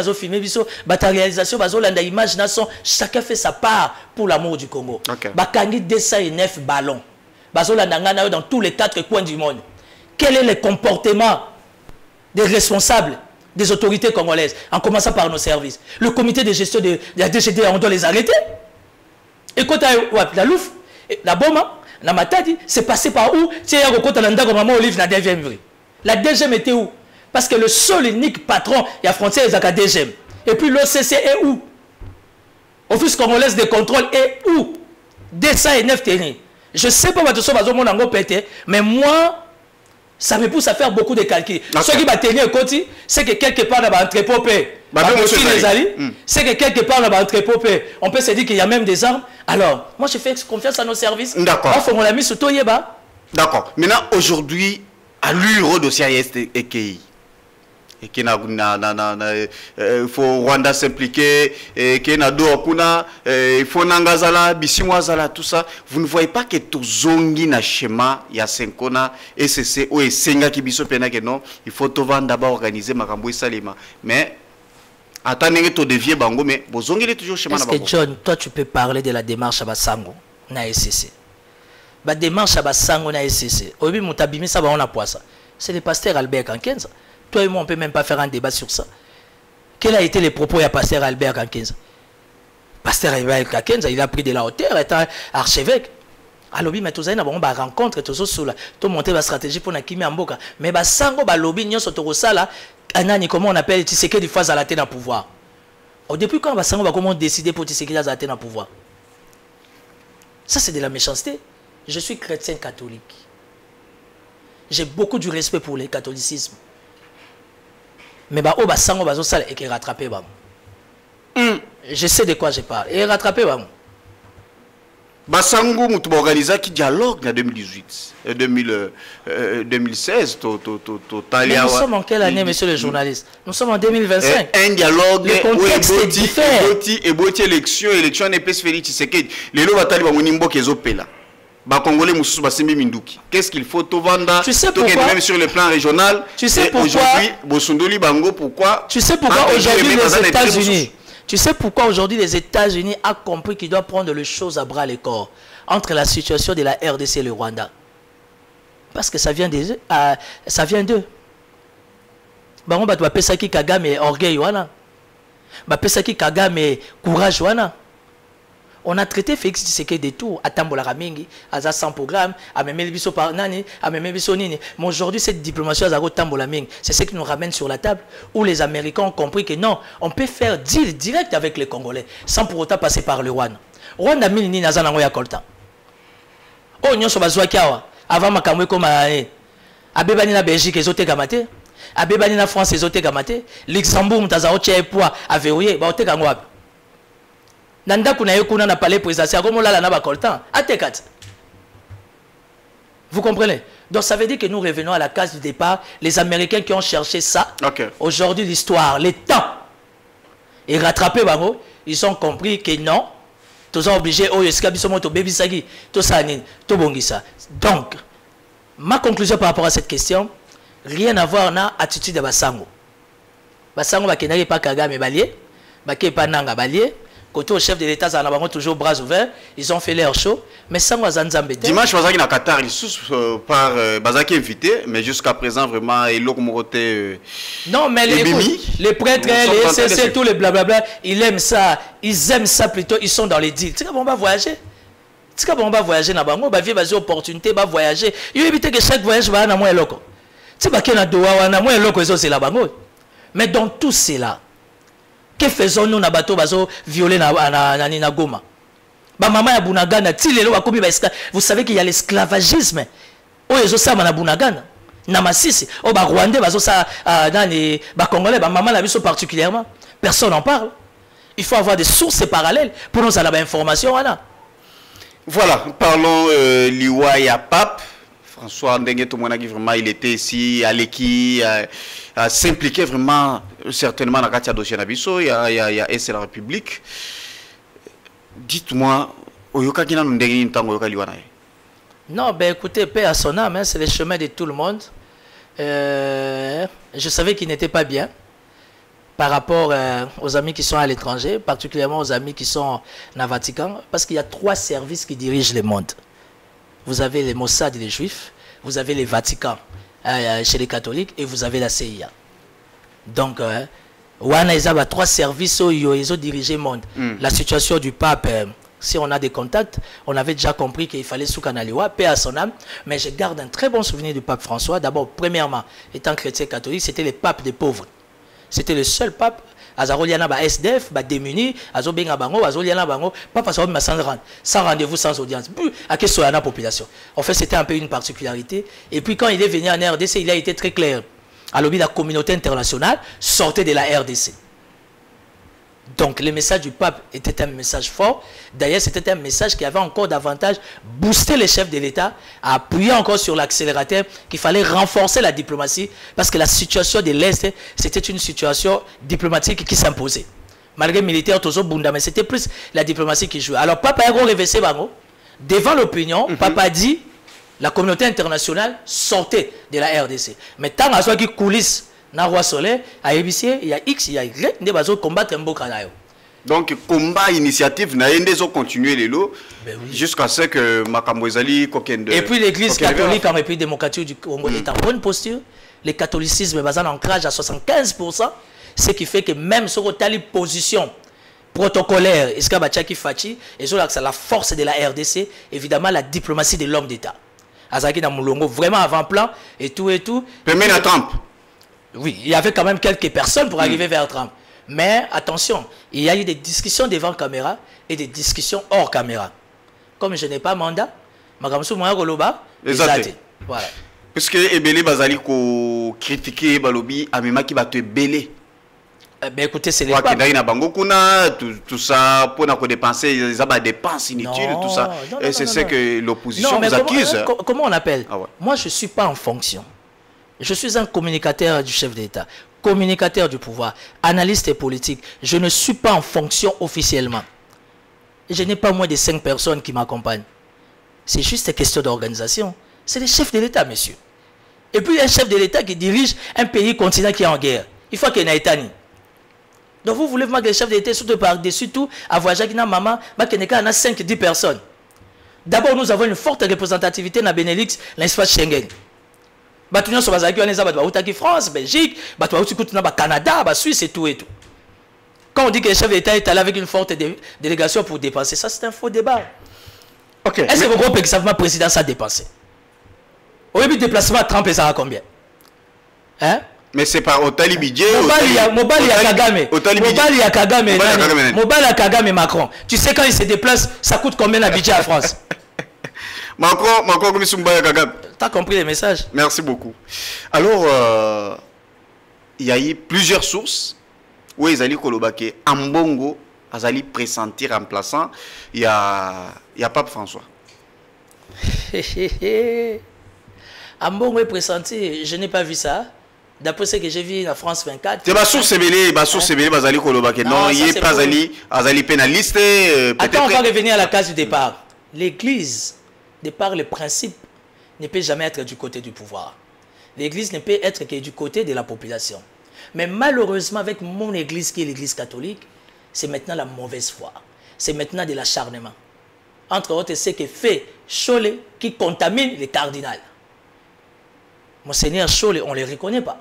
réalisation, image, chacun fait sa part pour l'amour du Congo. Bakangi 209 ballons. Dans tous les 4 coins du monde. Quel est le comportement des responsables des autorités congolaises, en commençant par nos services? Le comité de gestion de la DGD, on doit les arrêter. Et quand la Louf, la Boma, la Matadi, c'est passé par où? La DGM était où? Parce que le seul unique patron, il y a frontière, il y a la DGM. Et puis l'OCC est où? Office congolaise de contrôle est où? 209 tennis. Je ne sais pas mais moi, ça me pousse à faire beaucoup de calculs. Ce qui va tenir côté, c'est que quelque part dans l'entrepôt, C'est que quelque part, on peut se dire qu'il y a même des armes. Alors, moi, je fais confiance à nos services. D'accord. D'accord. Maintenant, aujourd'hui, à l'URO dossier EKI. Et qu'il faut Rwanda s'impliquer, qu'il y a il faut Nangazala, Bissimwazala, tout ça. Vous ne voyez pas que tout zongi na schéma, il y a 5 ans, et c'est où est Senga qui biso pena que non, il faut tout vendre d'abord organiser Makambo et Salima. Mais, attendez que tu deviens bango, mais vous zongi est toujours schéma. Est-ce que John, toi tu peux parler de la démarche à Basango, na SCC? La démarche à Basango, na SCC. Obi Moutabimi, ça va, on a quoi ça? C'est le pasteur Albert Kankenza. Toi et moi, on ne peut même pas faire un débat sur ça. Quel a été les propos de pasteur Albert Kankenza? Pasteur Albert Kankenza, il a pris de la hauteur, étant archevêque. Alors, mais tout ça, on va rencontrer tout ça, tout monter la stratégie pour Nakimi Amboka. Mais Basango, lobby, nous sommes là, comment on appelle Tshisekedi face à la tête dans le pouvoir. Depuis quand Basango va comment décider pour Tshisekedi à la tête dans le pouvoir? Ça, c'est de la méchanceté. Je suis chrétien catholique. J'ai beaucoup de respect pour le catholicisme. Mais Basango va ça et qui rattraper je sais de quoi je parle et rattraper Basango mutu organisé qui dialogue en 2018 2016 mais nous sommes en quelle année, monsieur le journaliste? Nous sommes en 2025. Un dialogue le contexte est différent et boti élection n'est pas Félix Tshisekedi les lois batali ba munimbo kezopela. Congolais Minduki. Qu'est-ce qu'il faut tout vendre? Tu sais pourquoi? Même sur le plan régional. Tu sais pourquoi? Aujourd'hui, Bosundoli Bango, pourquoi? Tu sais pourquoi aujourd'hui les États-Unis? Tu sais pourquoi aujourd'hui les États-Unis ont compris qu'ils doivent prendre les choses à bras le corps entre la situation de la RDC et le Rwanda? Parce que ça vient d'eux. Bango ba pesaki Kagame orgueil wana. Ba pesaki Kagame courage wana. On a traité Félix Tshisekedi de tout, à Tambola Ramingi, à 100 programmes, à Memelbiso par Nani, à Memelbiso Nini. Mais aujourd'hui, cette diplomatie à Tambola Mingi, c'est ce qui nous ramène sur la table, où les Américains ont compris que non, on peut faire deal direct avec les Congolais, sans pour autant passer par le Rwanda. Rwanda Mini Nazana Ngoya Kolta. Oh, nous sommes à avant Makamwe comme à Bébani la Belgique, ils ont été gamatés. À Bébani la France, ils ont été gamatés. Luxembourg, Mtazao Tché Poa, à verrouiller, bah, on été gamatés. Nanda kuna yekuna na palais présidentiel comme là na bakoltan atekat. Vous comprenez? Donc ça veut dire que nous revenons à la case du départ, les Américains qui ont cherché ça. Okay. Aujourd'hui l'histoire, le temps et rattrapé bango, ils ont compris que non, tous sont obligés oh eskabiso moto baby sagi, tout ça ni, tout bongisa. Donc ma conclusion par rapport à cette question, rien à voir na attitude de Basango. Basango ba kenari pas Kagame balié, ba ke pa nanga balié. Côté au chef de l'État, ils ont toujours bras ouverts, ils ont fait l'air chaud, mais sans Wazanzambé. Dimanche, Bazaki na Qatar, il par Bazaki invité, mais jusqu'à présent, vraiment, il a non, mais les prêtres, les SCC, tous les blablabla, ils aiment ça plutôt, ils sont dans les deals. Tu sais qu'on va voyager? Tu sais qu'on va voyager dans Bango, on va vivre des opportunités, on va voyager. Il faut éviter que chaque voyage va à moins loco. Tu sais qu'il y a Doha, on a moins loco, c'est la Bango. Mais dans tout cela, que faisons-nous na bateau bazo violer na Goma? Ba maman ya Bunagana tilelo akobi ba vous savez qu'il y a l'esclavagisme. O ezo sa na Bunagana na Masisi, o ba Rwandais bazo sa nani ba Congolais ba maman la biso particulièrement. Personne n'en parle. Il faut avoir des sources parallèles pour nous avoir information voilà. Voilà, parlons Liwaya Pape. François Ndenge Tomonaki, vraiment, il était ici à l'équipe, à s'impliquer vraiment, certainement, dans le dossier Nabiso, il y a SC la République. Dites-moi, non, ben écoutez, paix à son âme, hein, c'est le chemin de tout le monde. Je savais qu'il n'était pas bien par rapport aux amis qui sont à l'étranger, particulièrement aux amis qui sont dans le Vatican, parce qu'il y a 3 services qui dirigent le monde. Vous avez les Mossad et les Juifs, vous avez les Vatican chez les catholiques et vous avez la CIA. Donc, Wana Izaba 3 services ils ont dirigé le monde. La situation du pape, si on a des contacts, on avait déjà compris qu'il fallait Soukanaliwa, paix à son âme, mais je garde un très bon souvenir du pape François. D'abord, premièrement, étant chrétien catholique, c'était le pape des pauvres. C'était le seul pape. Azaroliana ba SDF, ba démuni, Azobenga bango, Azoliana bango, pas parce qu'on sans rendez-vous, sans audience. À quelle soit la population. En fait, c'était un peu une particularité. Et puis quand il est venu en RDC, il a été très clair. À l'objet de la communauté internationale, sortez de la RDC. Donc le message du pape était un message fort. D'ailleurs, c'était un message qui avait encore davantage boosté les chefs de l'État à appuyer encore sur l'accélérateur, qu'il fallait renforcer la diplomatie parce que la situation de l'Est, c'était une situation diplomatique qui s'imposait. Malgré militaire, toujours Bunda, mais c'était plus la diplomatie qui jouait. Alors, Papa a réversé Bango. Devant l'opinion, Papa dit la communauté internationale sortait de la RDC. Mais tant à soi qui coulisse dans Roi Soleil, à ABC, il y a X, il y a Y, il y a combattre un beau canal. Donc, combat, initiative, n'a pas continué les lots jusqu'à ce que Makambo Ezali Kokende. Et puis l'église catholique en République démocratique du Congo est en bonne posture. Le catholicisme est basé en ancrage à 75%, ce qui fait que même sur une position protocolaire, et sur la force de la RDC, évidemment la diplomatie de l'homme d'État. Azaki dans Moulongo, vraiment avant-plan, et tout et tout. Même à Trump. Oui, il y avait quand même quelques personnes pour arriver vers Trump. Mais attention, il y a eu des discussions devant caméra et des discussions hors caméra. Comme je n'ai pas mandat, Magamsou Moya Goloba, voilà. Parce que Ebele Bazali ko critiquer Balobi, Amema qui va te belé. Ben écoutez, c'est les papes. Tout ça, pour nous dépenser, des dépenses inutiles, tout ça. Et c'est ce que l'opposition vous accuse. Comment on appelle? Moi, je ne suis pas en fonction. Je suis un communicateur du chef d'État, communicateur du pouvoir, analyste politique. Je ne suis pas en fonction officiellement. Et je n'ai pas moins de 5 personnes qui m'accompagnent. C'est juste une question d'organisation. C'est le chef de l'État, monsieur. Et puis, un chef de l'État qui dirige un pays continent qui est en guerre. Il faut qu'il y ait un État. Donc, vous voulez que le chef de l'État, surtout par-dessus tout, à voyager avec maman, qu'il y a 5-10 personnes. D'abord, nous avons une forte représentativité dans Benelux, l'espace Schengen. Nous sommes France, Belgique, Canada, Suisse et tout et tout. Quand on dit que le chef de l'État est allé avec une forte délégation pour dépenser, ça c'est un faux débat. Est-ce que vous comprenez que ça va président ça dépenser? Au début de déplacement à Trump, ça va combien? Hein? Mais c'est pas Otali Bidje. Mobali à Kagame et Macron. Tu sais quand il se déplace, ça coûte combien à Bidje à France? Macron comme Sumba Kagame. T'as compris les messages? Merci beaucoup. Alors, il y a eu plusieurs sources où Ezali Kolobake, Ambongo, Azali pressentir remplaçant, il y a Pape François. Ambongo est pressenti, je n'ai pas vu ça. D'après ce que j'ai vu en France 24. C'est ma source belé, Bazali Kolobake. Non, il n'est pas Azali pénaliste. Attends, on va revenir à la case du départ. L'Église, de par le principe, ne peut jamais être du côté du pouvoir. L'Église ne peut être que du côté de la population. Mais malheureusement, avec mon Église qui est l'Église catholique, c'est maintenant la mauvaise foi. C'est maintenant de l'acharnement. Entre autres, c'est ce que fait Cholet qui contamine les cardinals. Monseigneur Cholet, on ne le reconnaît pas.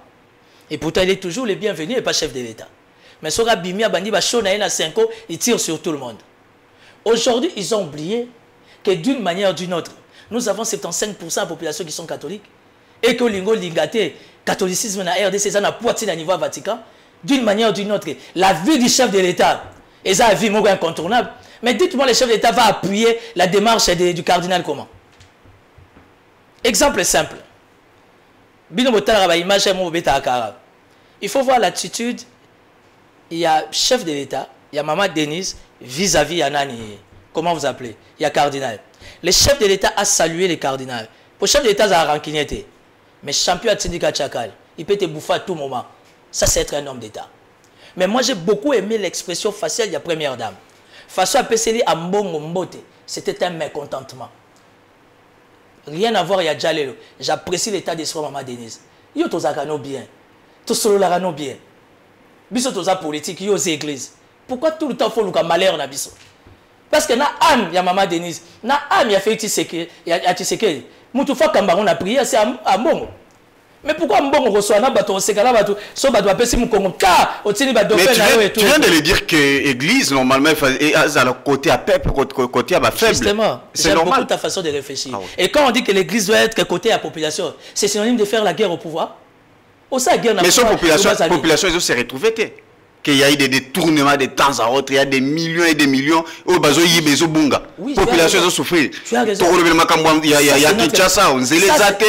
Et pourtant, il est toujours le bienvenu et pas chef de l'État. Mais Sora Bimia Bandi Cholet à 5 ans, il tire sur tout le monde. Aujourd'hui, ils ont oublié que d'une manière ou d'une autre, nous avons 75% de la population qui sont catholiques. Et que l'Ingo Lingate, catholicisme na RDC, ça n'a pas à niveau Vatican. D'une manière ou d'une autre, la vie du chef de l'État, et ça a vie incontournable. Mais dites-moi, le chef de l'État va appuyer la démarche du cardinal comment? Exemple simple. Il faut voir l'attitude. Il y a chef de l'État, il y a Maman Denise vis-à-vis Yanani. Comment vous appelez? Il y a cardinal. Le chef de l'État a salué les cardinals. Pour le chef de l'État, ça a ranquignité. Mais champion à Tindika Tchakal, il peut te bouffer à tout moment. Ça, c'est être un homme d'État. Mais moi, j'ai beaucoup aimé l'expression faciale de la première dame. Façon à Pesseli à Mbongo Mbote, c'était un mécontentement. Rien à voir, il y a Djalelo. J'apprécie l'état d'esprit de Maman Denise. Yo tozakano bien. Tout solo larano bien. Biso toza politique, yo aux églises. Pourquoi tout le temps faut le malheur na biso? Parce que na âme, il y a Maman Denise. Na âme, il y a fait Tshisekedi. Moutou fa kambaron a prié, c'est à Mbongo. Mais pourquoi Mbongo reçoit na bateau, c'est là bateau, so bateau apesi Mkongo, ka, otini bateau fait. Tu viens de le dire que l'église, normalement, est à la côté à peuple, côté à ma faible. Justement, j'aime beaucoup ta façon de réfléchir. Ah oui. Et quand on dit que l'église doit être côté à la population, c'est synonyme de faire la guerre au pouvoir? Mais sur la population, ils se retrouvent. Qu'il y a eu des détournements de temps à autre, il y a des millions et des millions. Au bazo yi bezo bunga. Population ils ont souffert. Tu as raison. Il y a Kinshasa, on zélé zate.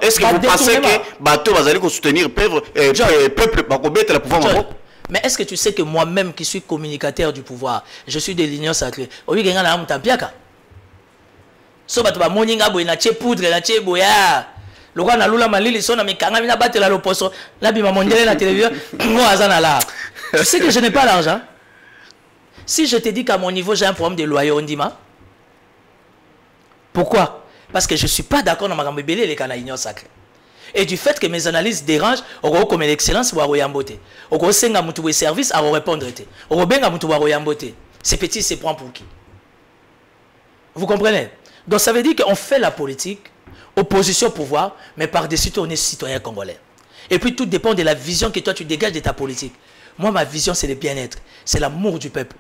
Est-ce que vous pensez que bateau va aller soutenir peuple pour combattre le pouvoir? Mais est-ce que tu sais que moi-même, qui suis communicateur du pouvoir, je suis de l'Union sacrée, au lieu de gagner la so bato ba moninga boy na che poudre na che boya le roi na lula malili so na mikanga mina batela le poso na bima mondiale na télévision moi azana là. Tu sais que je n'ai pas l'argent. Si je te dis qu'à mon niveau j'ai un problème de loyer on dit ma. Pourquoi? Parce que je suis pas d'accord dans ma gambe belé les kana Union sacrée. Et du fait que mes analyses dérangent, on comme l'excellence ou royamboté. On senga mutu service à répondre té. On benga mutu royamboté. Ces petits se prend pour qui? Vous comprenez? Donc ça veut dire qu'on fait la politique, opposition au pouvoir, mais par-dessus tout on est citoyen congolais. Et puis tout dépend de la vision que toi tu dégages de ta politique. Moi ma vision c'est le bien-être, c'est l'amour du peuple.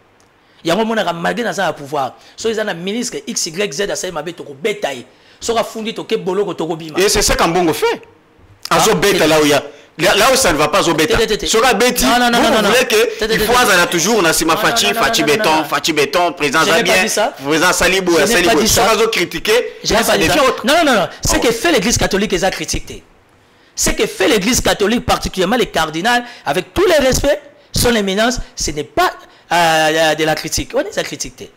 Il y a un moment où on a malgré dans un pouvoir, soit ils ont un ministre X, Y, Z, à ça m'a bête au bétail, soit fundi au kebolo au torobima. Et c'est ça qu'un bon fait. Azo bête là où il y a. Là où ça ne va pas au bêta. Sur la bêtise, vous voulez qu'il faut avoir toujours Fachi béton, président Zabien, président Salibou, Salibou. Sur la critiquer, ça devient autre. Non. Ce que fait l'église catholique, ils ont critiqué. Ce que fait l'église catholique, particulièrement les cardinals, avec tous les respects, son éminence, ce n'est pas de la critique. On les a critiqués.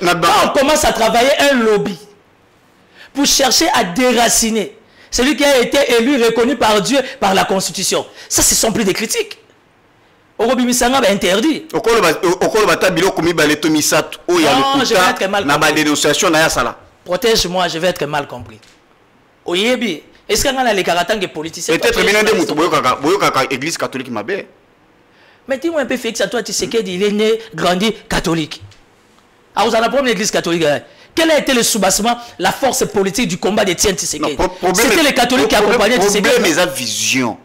Quand on commence à travailler un lobby pour chercher à déraciner celui qui a été élu, reconnu par Dieu, par la Constitution. Ça, ce sont plus des critiques. Orobimisanga va interdit. Non, je vais être mal compris. Protège-moi, je vais être mal compris. Oyebi, est-ce qu'il y a les karatans des politiciens? Peut-être que l'église catholique m'a bien. Mais dis-moi un peu, Félix, à toi, tu sais qu'il est né, grandi catholique. Ah, vous avez la première église catholique. Quel a été le soubassement, la force politique du combat des Tiens Tshisekedi? C'était les catholiques qui accompagnaient Tshisekedi. Le problème est la vision.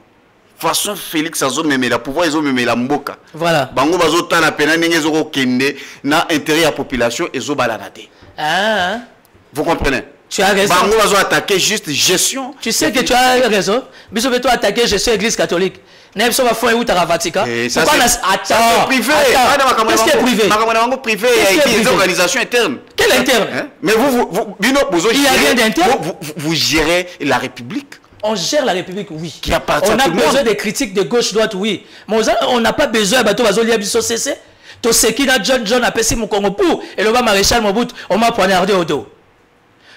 Façon Félix Azo même la pouvoir ils ont même la mboka. Voilà. Bango bazo tana pena ndenge zo kende na intérêt à population et zo balanate. Ah. Vous comprenez? Tu as raison. Bango bazo attaquer juste gestion. Tu sais que tu as raison. Biso beto attaquer gestion église catholique. N'importe quoi font où ta Vatican. Pourquoi attends, privé. Qu'est-ce qui est privé? Privé, il y a des organisations internes. Quelle interne? Mais il n'y a rien d'interne. Vous gérez la République. On gère la République, oui. Qui appartient on a à tout le monde. besoin des critiques de gauche-droite, oui. Mais on n'a pas besoin de bateau Biso CC. To Sekina John a passé mon Congo pour et le maréchal Mobutu, on m'a poignardé au dos.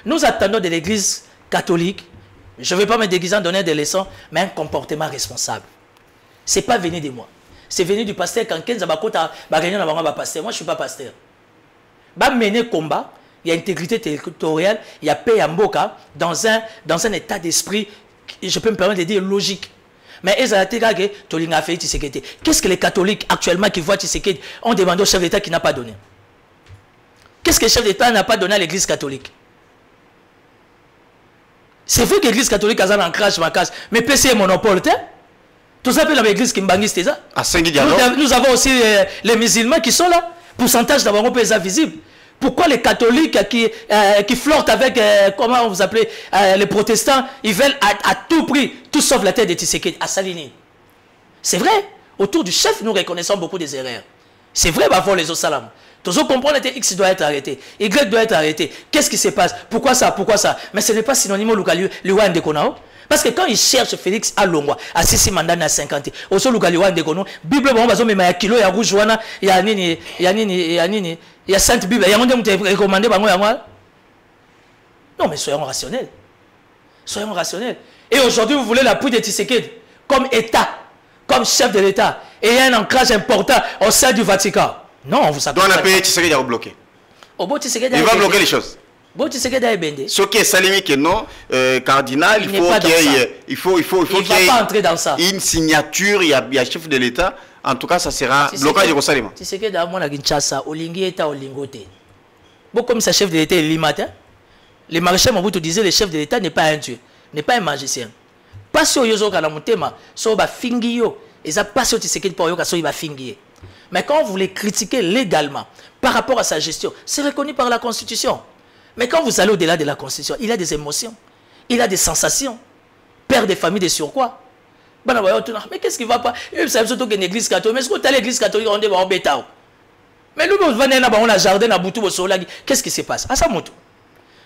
Nous attendons de l'église catholique, je ne vais pas me déguiser en donner des leçons, mais un comportement responsable. Ce n'est pas venu de moi. C'est venu du pasteur quand Kenza Bakota Bagagnon n'a pasteur. Moi, je ne suis pas pasteur. Bah mener combat, il y a intégrité territoriale, il y a paix à Mboka dans un état d'esprit, je peux me permettre de dire logique. Mais qu'est-ce que les catholiques actuellement qui voient Tshisekedi ont demandé au chef d'État qui n'a pas donné? Qu'est-ce que le chef d'État n'a pas donné à l'église catholique? C'est vrai que l'église catholique a un ancrage, mais PC est monopole. Tout ça peut l'église qui mbangiste. Nous avons aussi les musulmans qui sont là. Pourcentage d'abord on peut les visible. Pourquoi les catholiques qui flirtent avec, comment vous appelez, les protestants, ils veulent à tout prix, tout sauf la tête de Tshisekedi, à Salini? C'est vrai. Autour du chef, nous reconnaissons beaucoup des erreurs. C'est vrai, bah, les Osalam. Tous ceux comprennent que X doit être arrêté, Y doit être arrêté. Qu'est-ce qui se passe? Pourquoi ça? Pourquoi ça? Mais ce n'est pas synonyme au Luwa Ndekonao. Parce que quand il cherche Félix à Longwa, à 6 mandats à 50, au sol Luwa Ndekono, Bible, bon, bah, mais il y a kilo, il y a rouge, il y a nini, il y a nini, il y a nini, il y a Sainte Bible, il y a un monde qui recommandé, bah, moi. Non, mais soyons rationnels. Soyons rationnels. Et aujourd'hui, vous voulez l'appui de Tshisekedi comme État, comme chef de l'État. Et il y a un ancrage important au sein du Vatican. Non, on vous accorde. Donc, on a payé Tshisekedi à bloquer. Il va bloquer les choses. Ce qui est Salimi qui est non, cardinal, il faut qu'il y ait une signature, il y a chef de l'État. En tout cas, ça sera blocage de Salima. Tshisekedi a mon Kinshasa, Olingi État, Olingote. Bon, comme ça, chef de l'État est limité. Les maréchal Mobutu disait le chef de l'État n'est pas un dieu, n'est pas un magicien. Pas sur Yozo Kalamutema, sur Bafingio, et ça pas sur Tshisekedi pour Yoka, sur Bafingio. Mais quand vous voulez critiquer légalement par rapport à sa gestion, c'est reconnu par la Constitution. Mais quand vous allez au-delà de la Constitution, il a des émotions, il a des sensations. Père de famille de surcroît. Mais qu'est-ce qui ne va pas? Il savait surtout qu'une église catholique. Mais est-ce que tu as l'église catholique, on est en bétao? Mais nous, on a jardin à Boutou, qu'est-ce qui se passe? À ça,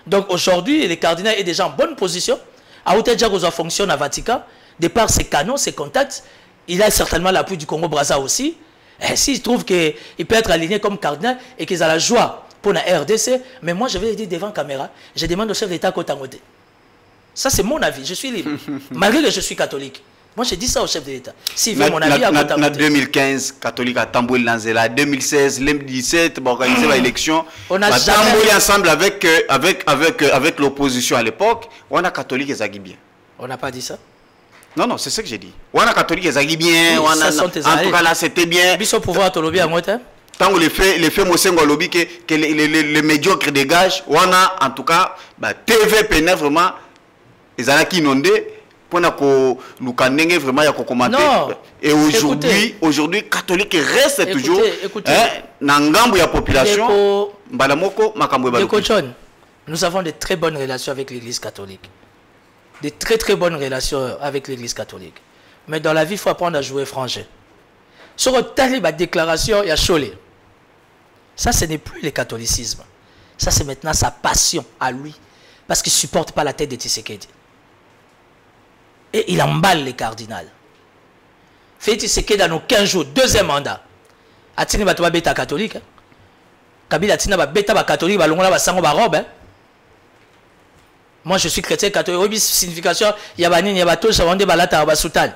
donc aujourd'hui, le cardinal est déjà en bonne position. À Outé-Djagoza fonctionne à Vatican. De par ses canaux, ses contacts, il a certainement l'appui du Congo-Brazza aussi. S'il trouve qu'il peut être aligné comme cardinal et qu'ils ont la joie pour la RDC, mais moi je vais le dire devant caméra, je demande au chef d'État Kotangote. Ça c'est mon avis, je suis libre. Malgré que je suis catholique. Moi je dis ça au chef de l'État. S'il veut mon avis, à Kotangote. En 2015, catholique à Tamboul Lanzela. 2016, l'M17, pour organiser l'élection. On a Tamboul ensemble avec l'opposition à l'époque. On a catholique et Zagui bien. On n'a pas dit ça. Non, non, c'est ce que j'ai dit. On a catholique et Zagui bien. Oui, en tout cas là, c'était bien. Biso pouvoir te lobby à moi, tant que les faits Mosengo lobby que les médiocres dégagent, on a en tout cas TV PNF vraiment ils ont inondé pour nous connaître vraiment il y a commenter. Et aujourd'hui catholique reste toujours nangambo ya population balamoko makambo John, nous avons de très bonnes relations avec l'église catholique. De très bonnes relations avec l'église catholique. Mais dans la vie il faut apprendre à jouer franc jeu. Sur la déclaration il y a Cholé. Ça, ce n'est plus le catholicisme. Ça, c'est maintenant sa passion à lui. Parce qu'il ne supporte pas la tête de Tshisekedi. Et il emballe les cardinals. Fait Tshisekedi dans nos 15 jours, deuxième mandat. Atini Batoba Beta catholique. Kabila Atina Beta catholique, Balongola Basango Barobe. Moi, je suis chrétien catholique. Oui, signification, Yabanine, Yabato, Javande Balata, Abasoutan.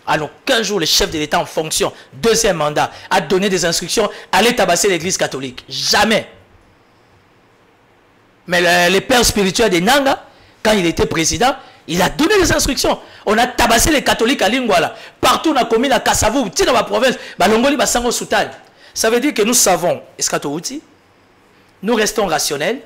À nos 15 jours, le chef de l'État en fonction, deuxième mandat, a donné des instructions, allez tabasser l'église catholique. Jamais. Mais les pères spirituels de Nanga, quand il était président, il a donné des instructions. On a tabassé les catholiques à Lingwala. Partout on a commis la Kassavou, dans ma province, Balongoli Basango Soutan. Ça veut dire que nous savons, Escatouti, nous restons rationnels,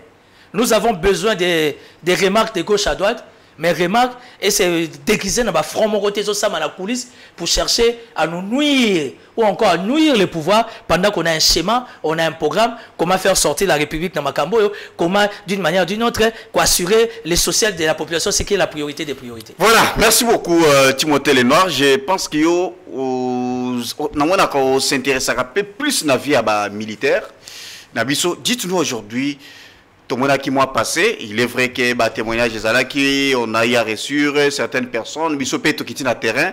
nous avons besoin des remarques de gauche à droite. Mais remarque, et c'est déguisé dans le front moroté à la coulisse pour chercher à nous nuire ou encore à nuire le pouvoir pendant qu'on a un schéma, on a un programme, comment faire sortir la République dans Makambo, comment d'une manière ou d'une autre, assurer les social de la population, c'est qui est la priorité des priorités. Voilà, merci beaucoup Timothée Lenoir. Je pense qu'il on s'intéresse un peu plus à la vie militaire. Dites-nous aujourd'hui, tout le monde qui m'a passé, il est vrai que les témoignages des on a eu à reçu certaines personnes, mais sur le terrain,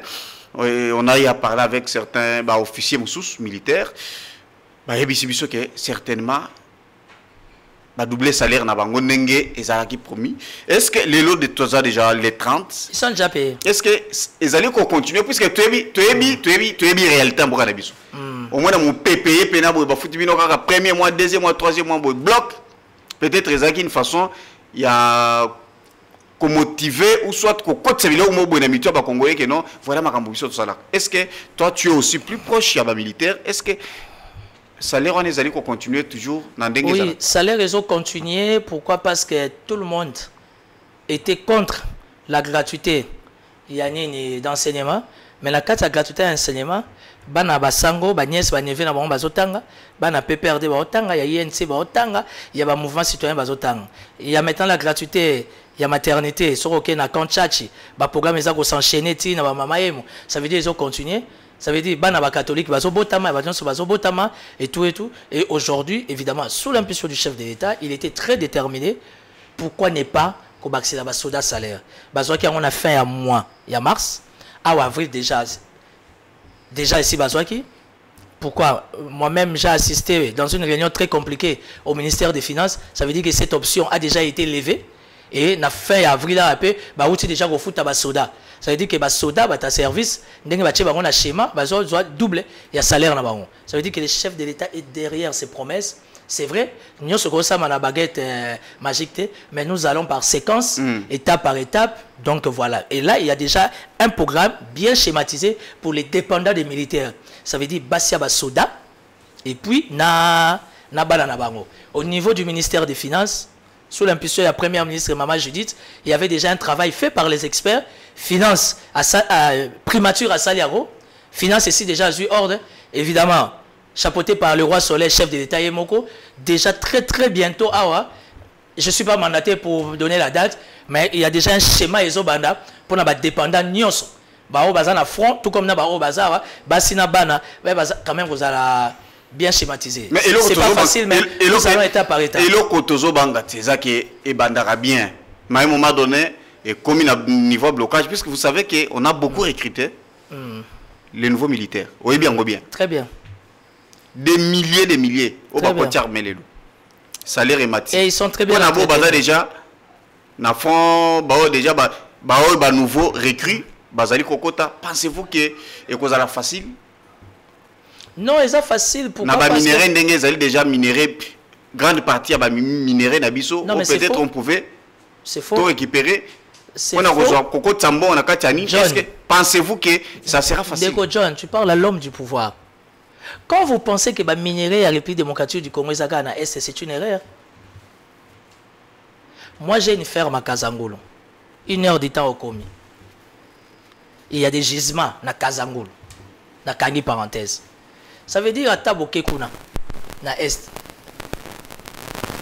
on a eu à parler avec certains officiers militaires. Que certainement, double salaire n'a pas été promis. Est-ce que les lots de Toza déjà les 30? Ils sont déjà payés. Est-ce que ils allaient continuer puisque tu es réalité pour la biso. Au moins mon PPE pena bo premier mois, deuxième mois, troisième mois bloc. Peut-être qu'ils une façon il y a qu'on motiver ou soit qu'on cote c'est là où mon bon ami tu vas congolais que non voilà ma cambobiso tout ça là. Est-ce que toi tu es aussi plus proche ya militaire? Est-ce que salaire on est allé qu'on continue toujours dans dengue? Oui, salaire ils ont continué. Pourquoi? Parce que tout le monde était contre la gratuité d'enseignement, mais la carte de gratuité d'enseignement bana basango banyes baneve na bango bazotanga bana PPRD bazotanga ya INC bazotanga ya ba mouvement citoyen bazotanga ya maintenant la gratuité ya maternité soko na Kanchachi ba programme ça ko s'enchaîner ti na ba mama yemo, ça veut dire ils ont continué. Ça veut dire bana ba catholique bazobotama bazobotama et tout et aujourd'hui évidemment sous l'impulsion du chef de l'État il était très déterminé. Pourquoi n'est pas ko baxer la soda salaire bazo qui on a fin à mois il y a mars à avril déjà ici Bazouaki. Pourquoi? Moi-même j'ai assisté dans une réunion très compliquée au ministère des Finances. Ça veut dire que cette option a déjà été levée et na fin avril à peu bah outil déjà au foot à soda. Ça veut dire que soda ta service ndenge ba tcheba na schéma bazo doit double il y a salaire na bango. Ça veut dire que le chef de l'État est derrière ces promesses. C'est vrai, nous sommes comme la baguette magique, mais nous allons par séquence, étape par étape. Donc voilà. Et là, il y a déjà un programme bien schématisé pour les dépendants des militaires. Ça veut dire Bassia Basoda et puis na Bango. Au niveau du ministère des Finances, sous l'impulsion de la première ministre Maman Judith, il y avait déjà un travail fait par les experts. Finance, primature à Saliaro. Finance ici déjà eu ordre, évidemment. Chapeauté par le roi Soleil, chef de l'État Yemoko, déjà très bientôt. Je ne suis pas mandaté pour donner la date, mais il y a déjà un schéma Ezobanda pour les dépendants Nyonso. Bao Bazana front, tout comme Nabao Bazara, Basina Bana, quand même vous allez bien schématiser. C'est pas facile, mais nous allons étape par étape. Et le Kotozo Banga, c'est ça qui est bandara bien. Mais à un moment donné, et comme il a un niveau de blocage, puisque vous savez qu'on a beaucoup recruté les nouveaux militaires. Oui, bien, bien. Très bien. des milliers. Au Bakotiar Melelo. Salaire et mati. Et ils sont très bien. On a déjà, na fond, déjà, nouveau recrue, Bazali Kokota. Pensez-vous que c'est facile? Non, c'est facile. Pourquoi? Na ba minéré ndenge zali déjà minéré, grande partie à ba minéré na biso. Peut-être on pouvait. C'est faux. Tout récupérer. C'est faux. Pensez-vous que ça sera facile? Deko John, tu parles à l'homme du pouvoir. Quand vous pensez que le minerai à la République démocratique du Congo est, c'est une erreur. Moi, j'ai une ferme à Kazangolo. 1 heure de temps au commis. Il y a des gisements à Kazangolo. Na Kangi parenthèse. Ça veut dire à Taboke Kuna, na Est.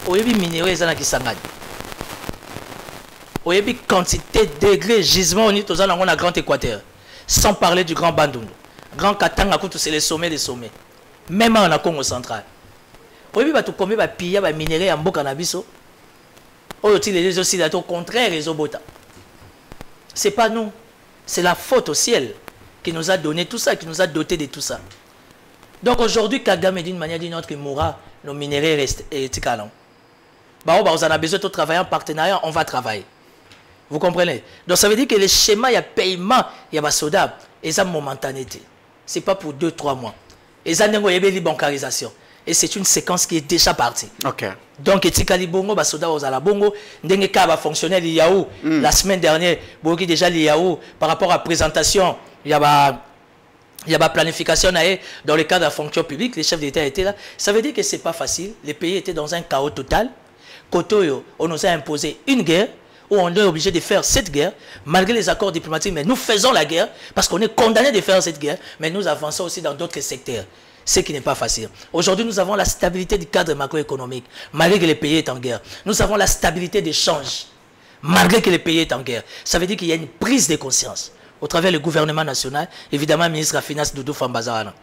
Au yébi minerai, ça n'a qui s'engage. Au yébi quantité, degrés, gisements, on est dans un grand Équateur. Sans parler du Grand Bandundu. Grand Katanga, c'est les sommets des sommets. Même en Congo central. Au yébi, tu combien de piller des minerais en Bokanabiso. Au contraire, les Obota. Ce n'est pas nous. C'est la faute au ciel qui nous a donné tout ça, qui nous a doté de tout ça. Donc aujourd'hui, Kagame, d'une manière ou d'une autre, il mourra, nos minéraux restent éthicalement. On a besoin de travailler en partenariat, on va travailler. Vous comprenez? Donc ça veut dire que les schémas, il y a paiement, il y a soda, et ça momentanéité. Ce n'est pas pour 2-3 mois. Et ça, il y a une bancarisation. Et c'est une séquence qui est déjà partie. Ok. Donc, etikali bongo, basoda ozala bongo, ndenge ka ba fonctionnaire l'IAO. La semaine dernière, boki déjà l'IAO par rapport à la présentation, il y a planification dans le cadre de la fonction publique, les chefs d'État étaient là. Ça veut dire que c'est pas facile. Les pays étaient dans un chaos total. Kotoyo, on nous a imposé une guerre où on est obligé de faire cette guerre malgré les accords diplomatiques. Mais nous faisons la guerre parce qu'on est condamné de faire cette guerre, mais nous avançons aussi dans d'autres secteurs. Ce qui n'est pas facile. Aujourd'hui, nous avons la stabilité du cadre macroéconomique, malgré que le pays est en guerre. Nous avons la stabilité des changes, malgré que le pays est en guerre. Ça veut dire qu'il y a une prise de conscience au travers du gouvernement national, évidemment, le ministre de la Finance, Doudou Famba Zahana.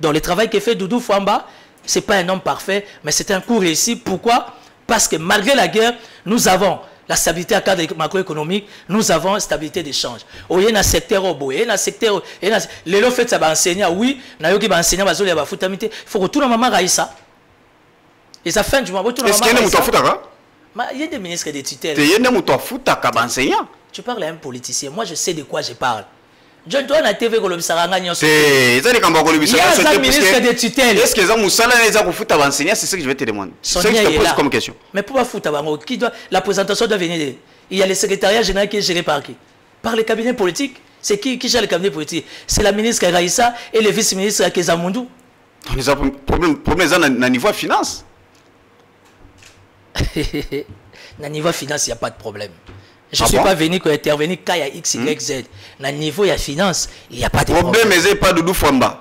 Donc, le travail que fait Doudou Famba, ce n'est pas un homme parfait, mais c'est un coup réussi. Pourquoi? Parce que malgré la guerre, nous avons la stabilité à cadre macroéconomique, nous avons la stabilité d'échange. Il y a un secteur au il y a un secteur. Les gens fait ça va enseigner, oui, il faut que tout le monde aille ça. Et ça fait du moment. Est-ce qu'il y a un foutaka? Il y a des ministres de tutelle. Il y a un foutaka enseignant. Tu parles à un politicien, moi je sais de quoi je parle. Je dois la TV Golobisaranga Nyonso. C'est ça les Kamba Golobisaranga. Il y a un ministre de tutelle. Est-ce que ça Moussala les a pour foutre enseigner? C'est ce que je vais te demander. C'est ce que je te pose comme question. Mais pourquoi foutre avant? Qui doit la présentation doit venir? Il y a le secrétariat général qui est géré par qui? Par les cabinets politiques. C'est qui gère les cabinets politiques? C'est la ministre Raïssa et le vice-ministre Kezamundu. On a un problème à niveau finance. À niveau finance, il n'y a pas de problème. Je ne suis pas venu pour intervenir quand il y a X, Y, Z. À niveau il y a finance, il n'y a pas de problème. Le problème, c'est pas Doudou Famba.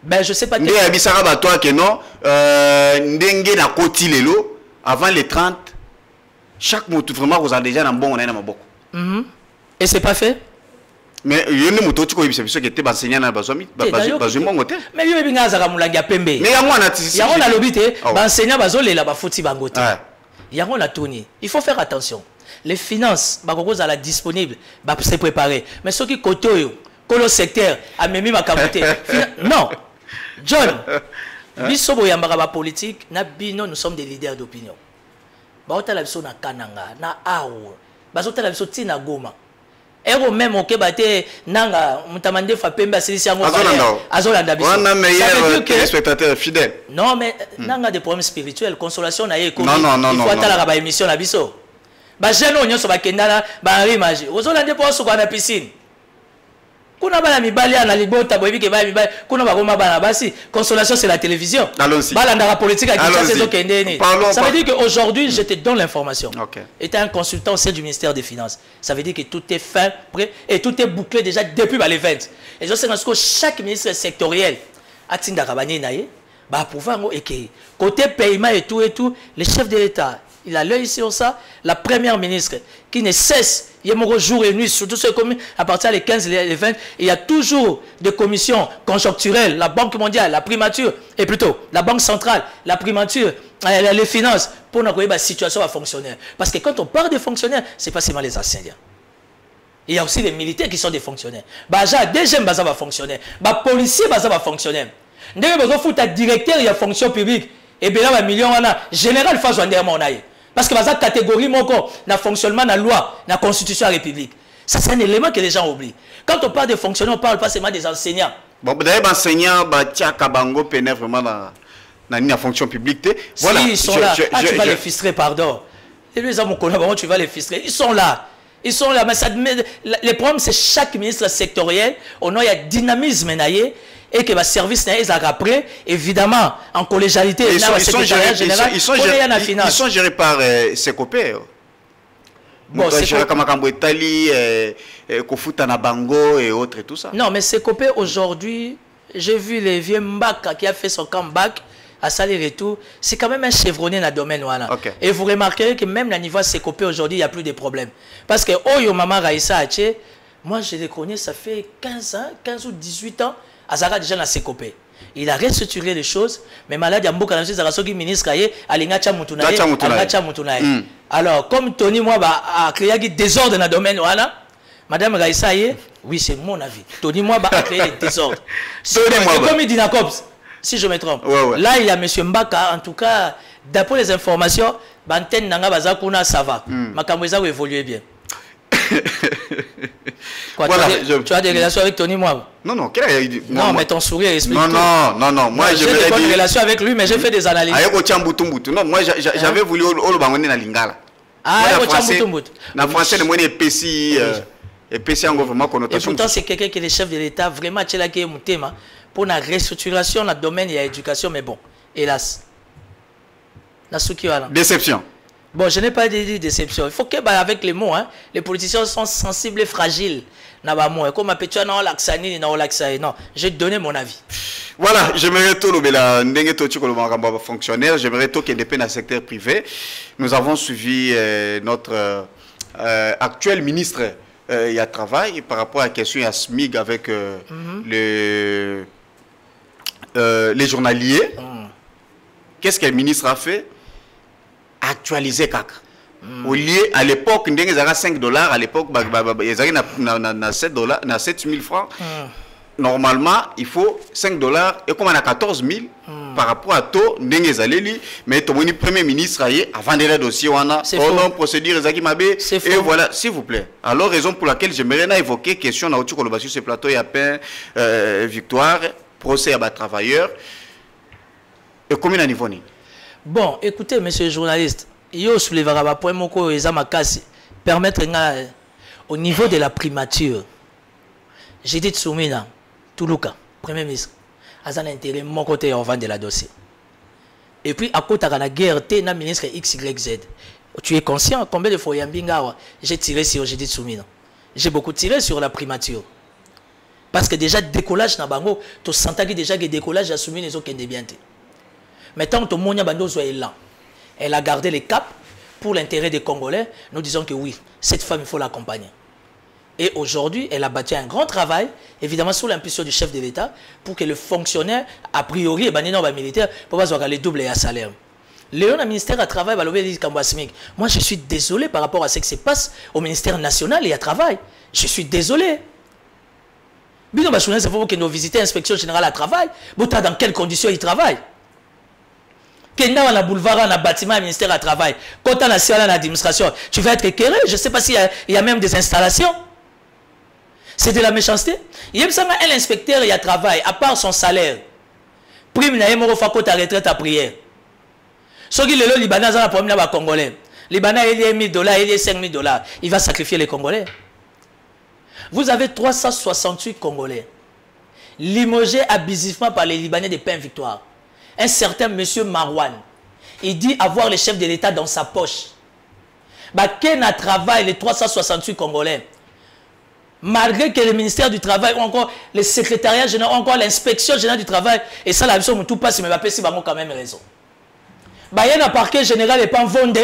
Ben, je ne sais pas. Ndé Abisara toi que non, Ndenge na koti lelo, avant les 30, chaque mot, vraiment, vous avez déjà un bon, on a un bon. Et c'est pas fait? Mais il y a un mot qui était enseignant dans Bazomi, Bazomi, mais il y a un Azaramoulanga Pembe. Mais il y a un enseignant. Il y a un lobité, enseignant Bazole là, Bafouti Bangote. Il y a un tourné. Il faut faire attention. Les finances, ils sont disponibles, se préparer. Mais ceux qui côté, le secteur, a même ma capoté. Non. John, biso boyambara politique, nous sommes des leaders d'opinion. Baotala biso na Kananga, na Aou, bazotala biso tina Goma. Ero même au Kebate, nanga, mutamande fa pemba silisi yango. Azolanda biso. On a meilleur téléspectateur fidèle. Non, mais nanga des problèmes spirituels, consolation na yeko. Non. Il faut attendre la émission na biso. Ba jeune onyo so ba kendala ba rimage. Ozolande po so kwa na piscine. Kuna bana mibali na libota boyebi ke ba mibali kuna ba goma bana basi consolation c'est la télévision. Allons-y. Balanda la politique à Kinshasa zo kendeni. Ça veut dire qu'aujourd'hui je te donne l'information. Étant un consultant au sein du ministère des Finances, ça veut dire que tout est fait, prêt et tout est bouclé déjà depuis les 20. Et je sais que chaque ministre sectoriel a tinda kabani naie ba pouvoir et que côté paiement et tout les chefs de l'État il a l'œil sur ça. La première ministre qui ne cesse, il y a jour et nuit, surtout ce communes, à partir des 15 et les 20, il y a toujours des commissions conjoncturelles, la Banque mondiale, la primature, et plutôt la Banque centrale, la primature, les finances, pour que la situation va fonctionner. Parce que quand on parle des fonctionnaires, ce n'est pas seulement les enseignants. Il y a aussi les militaires qui sont des fonctionnaires. Déjà, DGM va fonctionner. Les policiers va fonctionner. ndenge bezo futa directeur ya fonction publique et bien là million wana général fa joindre monaye parce que baza catégorie moko na fonctionnement na loi na constitution de la République. Ça c'est un élément que les gens oublient. Quand on parle de fonctionnaires, on parle pas seulement des enseignants. Bon, d'ailleurs, enseignants, tia kabango peine vraiment dans la fonction publique. Voilà. Si, ils sont là. Tu vas les fistrer, pardon. Et les hommes, tu vas les fistrer. Ils sont là. Ils sont là. Mais ça, les problèmes, c'est chaque ministre sectoriel, on a un dynamisme et que le service n'est pas après, évidemment, en collégialité, ils sont gérés par Sekopé. Bon, c'est comme Italie, Kofuta na Bango et autres et tout ça. Non, mais Sekopé aujourd'hui, j'ai vu les vieux Mbaka qui a fait son comeback à Salir et tout. C'est quand même un chevronné dans le domaine. Voilà. Okay. Et vous remarquerez que même à niveau Sekopé aujourd'hui, il n'y a plus de problème. Parce que Oyo Mama Raïssa Haché, moi je les connais, ça fait 15 ans, 15 ou 18 ans, Azara déjà dans Sekopé. Il a restructuré les choses, mais malade, il y a beaucoup de ministres qui alors, comme Tony moi a créé des désordres dans le domaine, voilà. Madame Raïssa, oui, c'est mon avis. Tony moi a créé des désordres. Comme il dit Nakops, si je me trompe. Ouais. Là, il y a M. Mbaka, en tout cas, d'après les informations, Banten Nanga Bazakuna, ça va. Makamweza va évoluer bien. Quoi, voilà, tu as des relations avec Tony moi? Non, non, non, mais ton sourire explique. Non, moi j'ai des bonnes relations avec lui, mais j'ai fait des analyses. Non, moi j'avais voulu Olobangoné na Lingala. Ah, na français, le mot épaissi en gouvernement connotation. Et pourtant, c'est quelqu'un qui est le chef de l'État, vraiment, qui est mon thème pour la restructuration dans le domaine de l'éducation, mais bon, hélas. Déception. Bon, je n'ai pas dit déception. Il faut que, avec les mots, hein, les politiciens sont sensibles et fragiles. Comme non, j'ai donné mon avis. Voilà, j'aimerais tout le fonctionnaire, j'aimerais tout qu'il dépende du secteur privé. Nous avons suivi notre actuel ministre il y a travail par rapport à la question de SMIG avec les journaliers. Qu'est-ce que le ministre a fait? Actualiser CAC. Au lieu, à l'époque, il y avait 5 $, à l'époque, il y avait 7 000 francs. Normalement, il faut 5 $, et comme on a 14 000 par rapport à tout, mais le premier ministre, avant de le dossier, on a une procédure, et voilà, s'il vous plaît. Alors, raison pour laquelle j'aimerais évoquer la question sur ce plateau, il y a peine, victoire, procès à travailleurs, et combien de niveau? Bon, écoutez, monsieur le journaliste, yo soulevera point moko ezamakasi permettre au niveau de la primature. J'ai dit Tsoumina, Toulouka, premier ministre, a un intérêt mon côté en vente de la dossier. Et puis à côté de la guerre, tu es un ministre XYZ. Tu es conscient combien de fois j'ai tiré sur j'ai dit Tsoumina. J'ai beaucoup tiré sur la primature. Parce que déjà décollage na bango, tu sentais déjà que décollage a soumis les autres qui bien. Maintenant, tout le monde est là. Elle a gardé les caps pour l'intérêt des Congolais. Nous disons que oui, cette femme, il faut l'accompagner. Et aujourd'hui, elle a bâti un grand travail, évidemment sous l'impulsion du chef de l'État, pour que le fonctionnaire, a priori, et militaire, pour avoir les doubles et à salaire. Léon, le ministère à travail, moi je suis désolé par rapport à ce qui se passe au ministère national et à travail. Je suis désolé. Il faut que nous visiter l'inspection générale à travail. Dans quelles conditions il travaille? Kenda na boulevard na bâtiment ministère à travail. Quand on a l'administration, tu vas être éclairé. Je ne sais pas s'il y a même des installations. C'est de la méchanceté. Il y a un inspecteur il y a travail, à part son salaire. Prime na yemo fa ko ta retraite à prière. Ce qui le Libanais a un problème là Congolais. Libanais il y a $1,000, il y a $5,000. Il va sacrifier les Congolais. Vous avez 368 Congolais limogés abusivement par les Libanais de Pain Victoire. Un certain monsieur Marwan, il dit avoir le chef de l'État dans sa poche. Quel a travail les 368 Congolais? Malgré que le ministère du Travail ou encore le secrétariat général, ou encore l'inspection générale du travail, et ça la mission tout passe, mais si quand même raison. Il y a un parquet général et pas Vonde,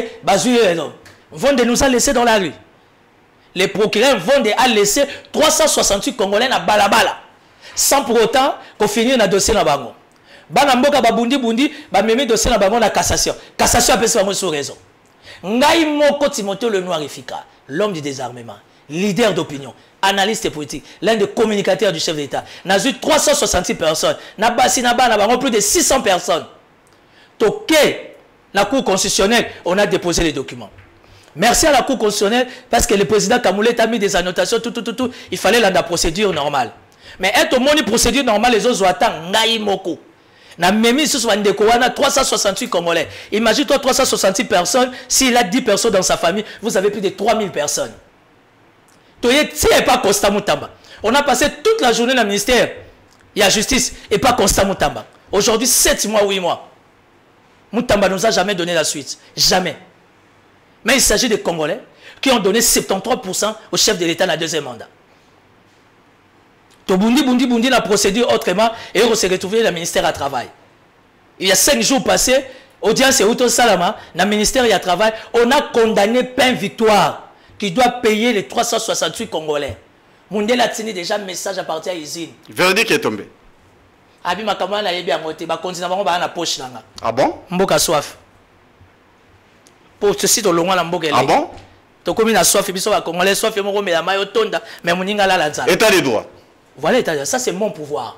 Vonde nous a laissé dans la rue. Les procureurs Vonde a laissé 368 Congolais dans balabala, sans pour autant qu'on finisse dans le dossier dans Bango. Banamboka babundi bundi ba meme dossier na bango na cassation. Cassation appelle ça sous raison. Ngai moko Timothée le Noir efika. l'homme du désarmement, leader d'opinion, analyste politique, l'un des communicateurs du chef d'État. N'a eu 366 personnes. N'a plus de 600 personnes. Ok, la Cour constitutionnelle, on a déposé les documents. Merci à la Cour constitutionnelle parce que le président Kamoulet a mis des annotations, tout. Il fallait la procédure normale. Mais être au monde procédure normale, les autres attendent Naïmoko. Na Memi sous 368 Congolais. Imagine-toi 366 personnes, s'il a 10 personnes dans sa famille, vous avez plus de 3000 personnes. Pas Costa Moutamba. On a passé toute la journée dans le ministère. Il y a justice et pas Costa Moutamba. Aujourd'hui, 7 mois, 8 mois. Moutamba ne nous a jamais donné la suite. Jamais. Mais il s'agit des Congolais qui ont donné 73% au chef de l'État dans le deuxième mandat. Bundi la procédure autrement et on s'est retrouvé dans le ministère à travail. Il y a 5 jours passés, audience et Outo Salama, dans le ministère à travail, on a condamné Pain Victoire qui doit payer les 368 Congolais. Mundé a tenu déjà un message à partir à l'usine. Verdict est tombé. Abi Makamana a bien moté, ba continue à la poche. Ah bon? Mboka soif. Pour ceci, dans le long la mboka. Ah bon? Tu comme une soif, et puis ça va Congolais soif, et mon mais la maillot tonda, mais mon inga la zan. État des droits. Voilà, ça c'est mon pouvoir.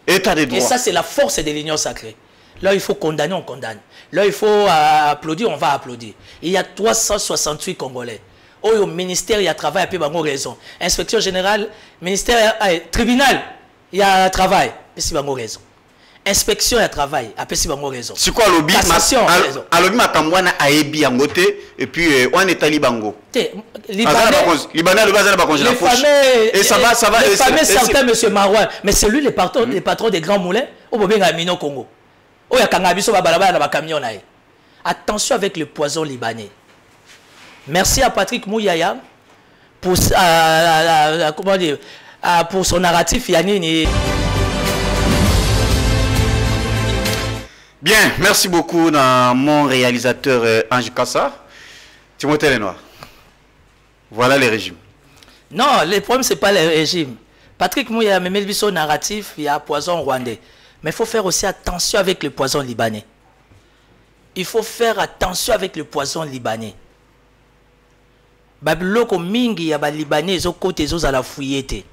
État des droits. Et ça c'est la force de l'union sacrée. Là il faut condamner, on condamne. Là il faut applaudir, on va applaudir. Il y a 368 Congolais. Au ministère, il y a travail, il y a raison. Inspection générale, ministère, tribunal, il y a travail, il y a raison. Inspection, il y a travail, il y a raison. C'est quoi lobby? Cassation, à lobby, Matambouana a ébi en côté, et puis on est talibango. Libanais, le fameux, et ça va. Le fameux certain M. Marouane, mais c'est lui le patron des grands moulins, au Mino Congo. Il y a Kangabiso, Babalaba, camion. Attention avec le poison libanais. Merci à Patrick Mouyaya pour, comment dire, pour son narratif. Yanini. Bien, merci beaucoup à mon réalisateur Ange Kassa. Timothée Lenoir. Voilà les régimes. Non, le problème, ce n'est pas le régime. Patrick Mouyaya me met son narratif, il y a poison rwandais. Mais il faut faire aussi attention avec le poison libanais. Il faut faire attention avec le poison libanais. Babiloko mingi ya ba libanais zo côté zo la fouillete.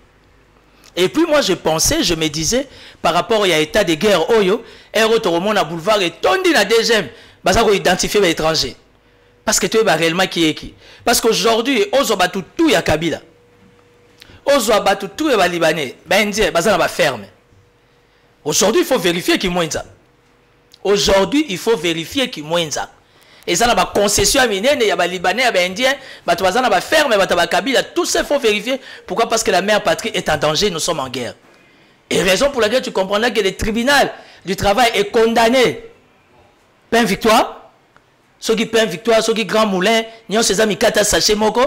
Et puis moi je pensais, je me disais par rapport à l'état de guerre oyo, ero to remona boulevard et tondi na deuxième, baza ko identifier les étrangers. Parce que tu es réellement qui est qui. Parce qu'aujourd'hui ozo batu tout ya Kabila. Ozo batu tout ya ba libanais, ben dire baza na ba ferme. Aujourd'hui il faut vérifier qui moinza. Aujourd'hui il faut vérifier qui moinza. Et ça, il y a des concessions, il y a des Libanais, il y a des Indiens, il y a des fermes, il y a des Kabila. Tout ça, il faut vérifier. Pourquoi? Parce que la mère patrie est en danger, nous sommes en guerre. Et raison pour laquelle tu comprendras que le tribunal du travail est condamné. Pain Victoire, ceux qui Pain Victoire, ceux qui Grand Moulin, ils ces amis Kata Saché Moko,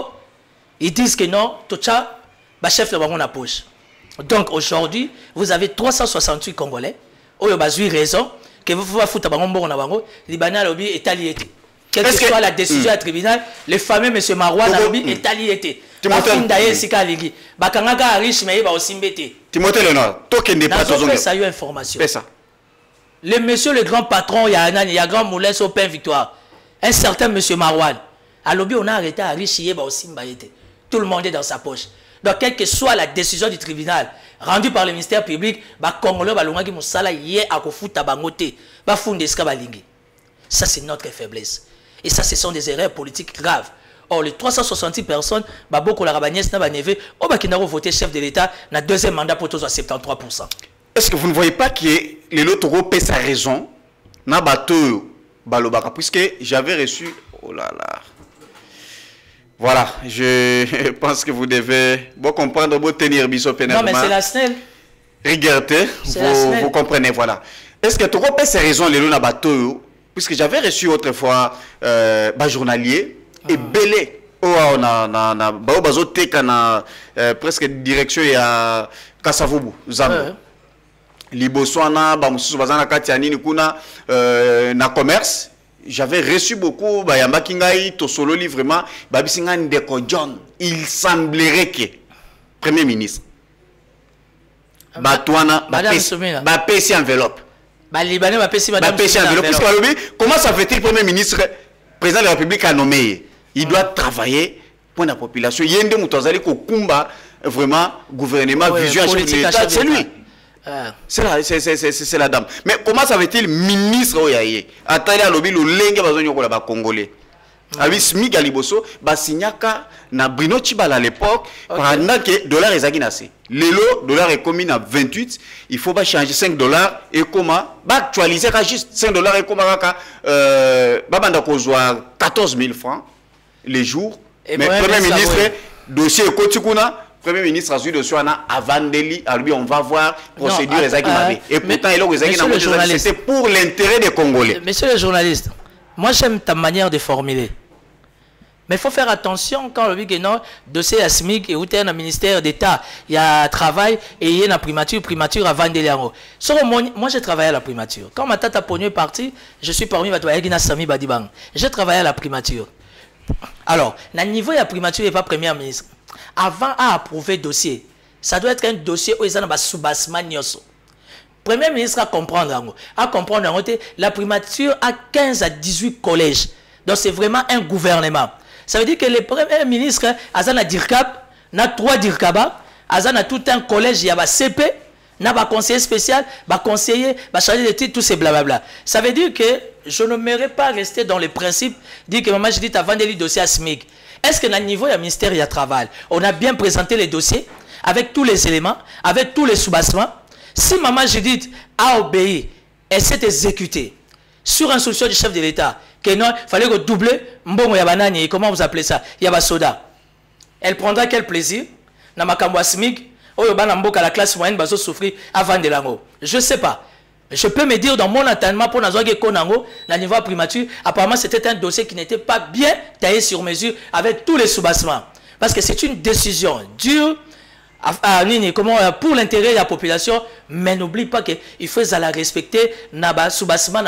ils disent que non, tout ça, le chef de la poche. Donc aujourd'hui, vous avez 368 Congolais, où il y a raison, que vous pouvez foutre à Bango, Libanais lobby est allié. Quelle que soit la décision du tribunal, le fameux M. Marouane est allié. Timothée Lenoir, token n'est pas toujours. Ça a eu information. Le monsieur, le grand patron, il y a grand moulin au Pain Victoire. Un certain M. Marouane. À l'objet, on a arrêté à Richier, tout le monde est dans sa poche. Donc, quelle que soit la décision du tribunal rendue par le ministère public, ça, c'est notre faiblesse. Et ça, ce sont des erreurs politiques graves. Or, les 366 personnes, beaucoup la Rabagnès n'a pas nevé, qui n'a voté chef de l'État, n'a deuxième mandat pour tous à 73%. Est-ce que vous ne voyez pas que les autres paient sa raison n'a bateau balobaka, puisque j'avais reçu, oh là là. Voilà, je pense que vous devez comprendre, vous tenir biso pénal. Non, mais c'est la SNEL. Regardez, vous comprenez, voilà. Est-ce que tu paient sa raison les autres bateau? Puisque j'avais reçu autrefois journalier et belé. On a presque direction à Kasavubu, Zambo. Liboswana, Bamusu Bazana Katiani, Kuna, na commerce. J'avais reçu beaucoup, Bayamba Kingai, Tosolo, vraiment, Babisingan Deko John. Il semblerait que, Premier ministre, Batouana, Bapesi enveloppe. Libanais va payer madame. Comment ça fait-il Premier ministre, président de la République a nommé? Il doit travailler point de la population. Yende Moutazali Kokumba, vraiment, gouvernement, vision, chef de l'État, c'est lui. C'est la dame. Mais comment ça veut-il ministre Oyaye? Attendez à l'objet, le lingue va congolais. Avec Smig Aliboso, Basignaka, na Bruno Chibal à l'époque, pendant que dollar est aguinacé. Le dollar est commis à 28, il faut pas changer 5 dollars et comment, actualiser juste 5 dollars et comment, babanda kozwa 14 000 francs les jours. Mais Premier ministre, dossier Kotikuna, Premier ministre a su dossier avant Deli, à lui on va voir procédure les aguinacés. Et pourtant, c'est pour l'intérêt des Congolais. Monsieur le journaliste, moi j'aime ta manière de formuler. Mais il faut faire attention quand le dossier à SMIC et où tu es dans le ministère d'État, il y a travail et il y a une primature avant de l'ango. Moi j'ai travaillé à la primature. Quand ma tata Pogno est partie, je suis parmi les Sami Badibang. J'ai travaillé à la primature. Alors, le niveau de la primature n'est pas premier ministre. Avant à approuver le dossier, ça doit être un dossier où il y a un sous-bassement. Premier ministre à comprendre. La primature a 15 à 18 collèges. Donc c'est vraiment un gouvernement. Ça veut dire que le premier ministre, Azana Dirkab, n'a 3 Dirkaba, Azana tout un collège, il y a un CP, n'a pas conseiller spécial, pas conseiller, pas chargé de titre, tout ces blablabla. Ça veut dire que je ne m'aimerais pas rester dans les principes, dire que maman, je dis avant de lire le dossier à SMIC. Est-ce que dans le niveau, il y a un ministère, il y a travail? On a bien présenté les dossiers, avec tous les éléments, avec tous les sous-bassements. Si maman Judith a obéi, elle s'est exécutée sur instruction du chef de l'État, que non, il fallait que doubler, mbongo ya banani, comment vous appelez ça? Yaba soda. Elle prendra quel plaisir? Na makambo asmik, oyo bana mboka la classe moyenne bazo souffrir avant de l'ango. Je sais pas. Je peux me dire dans mon entendement pour nazoge konango, na niveau primature, apparemment c'était un dossier qui n'était pas bien taillé sur mesure avec tous les sous-bassements. Parce que c'est une décision dure, pour l'intérêt de la population, mais n'oublie pas qu'il faut la respecter. Sous-bassement,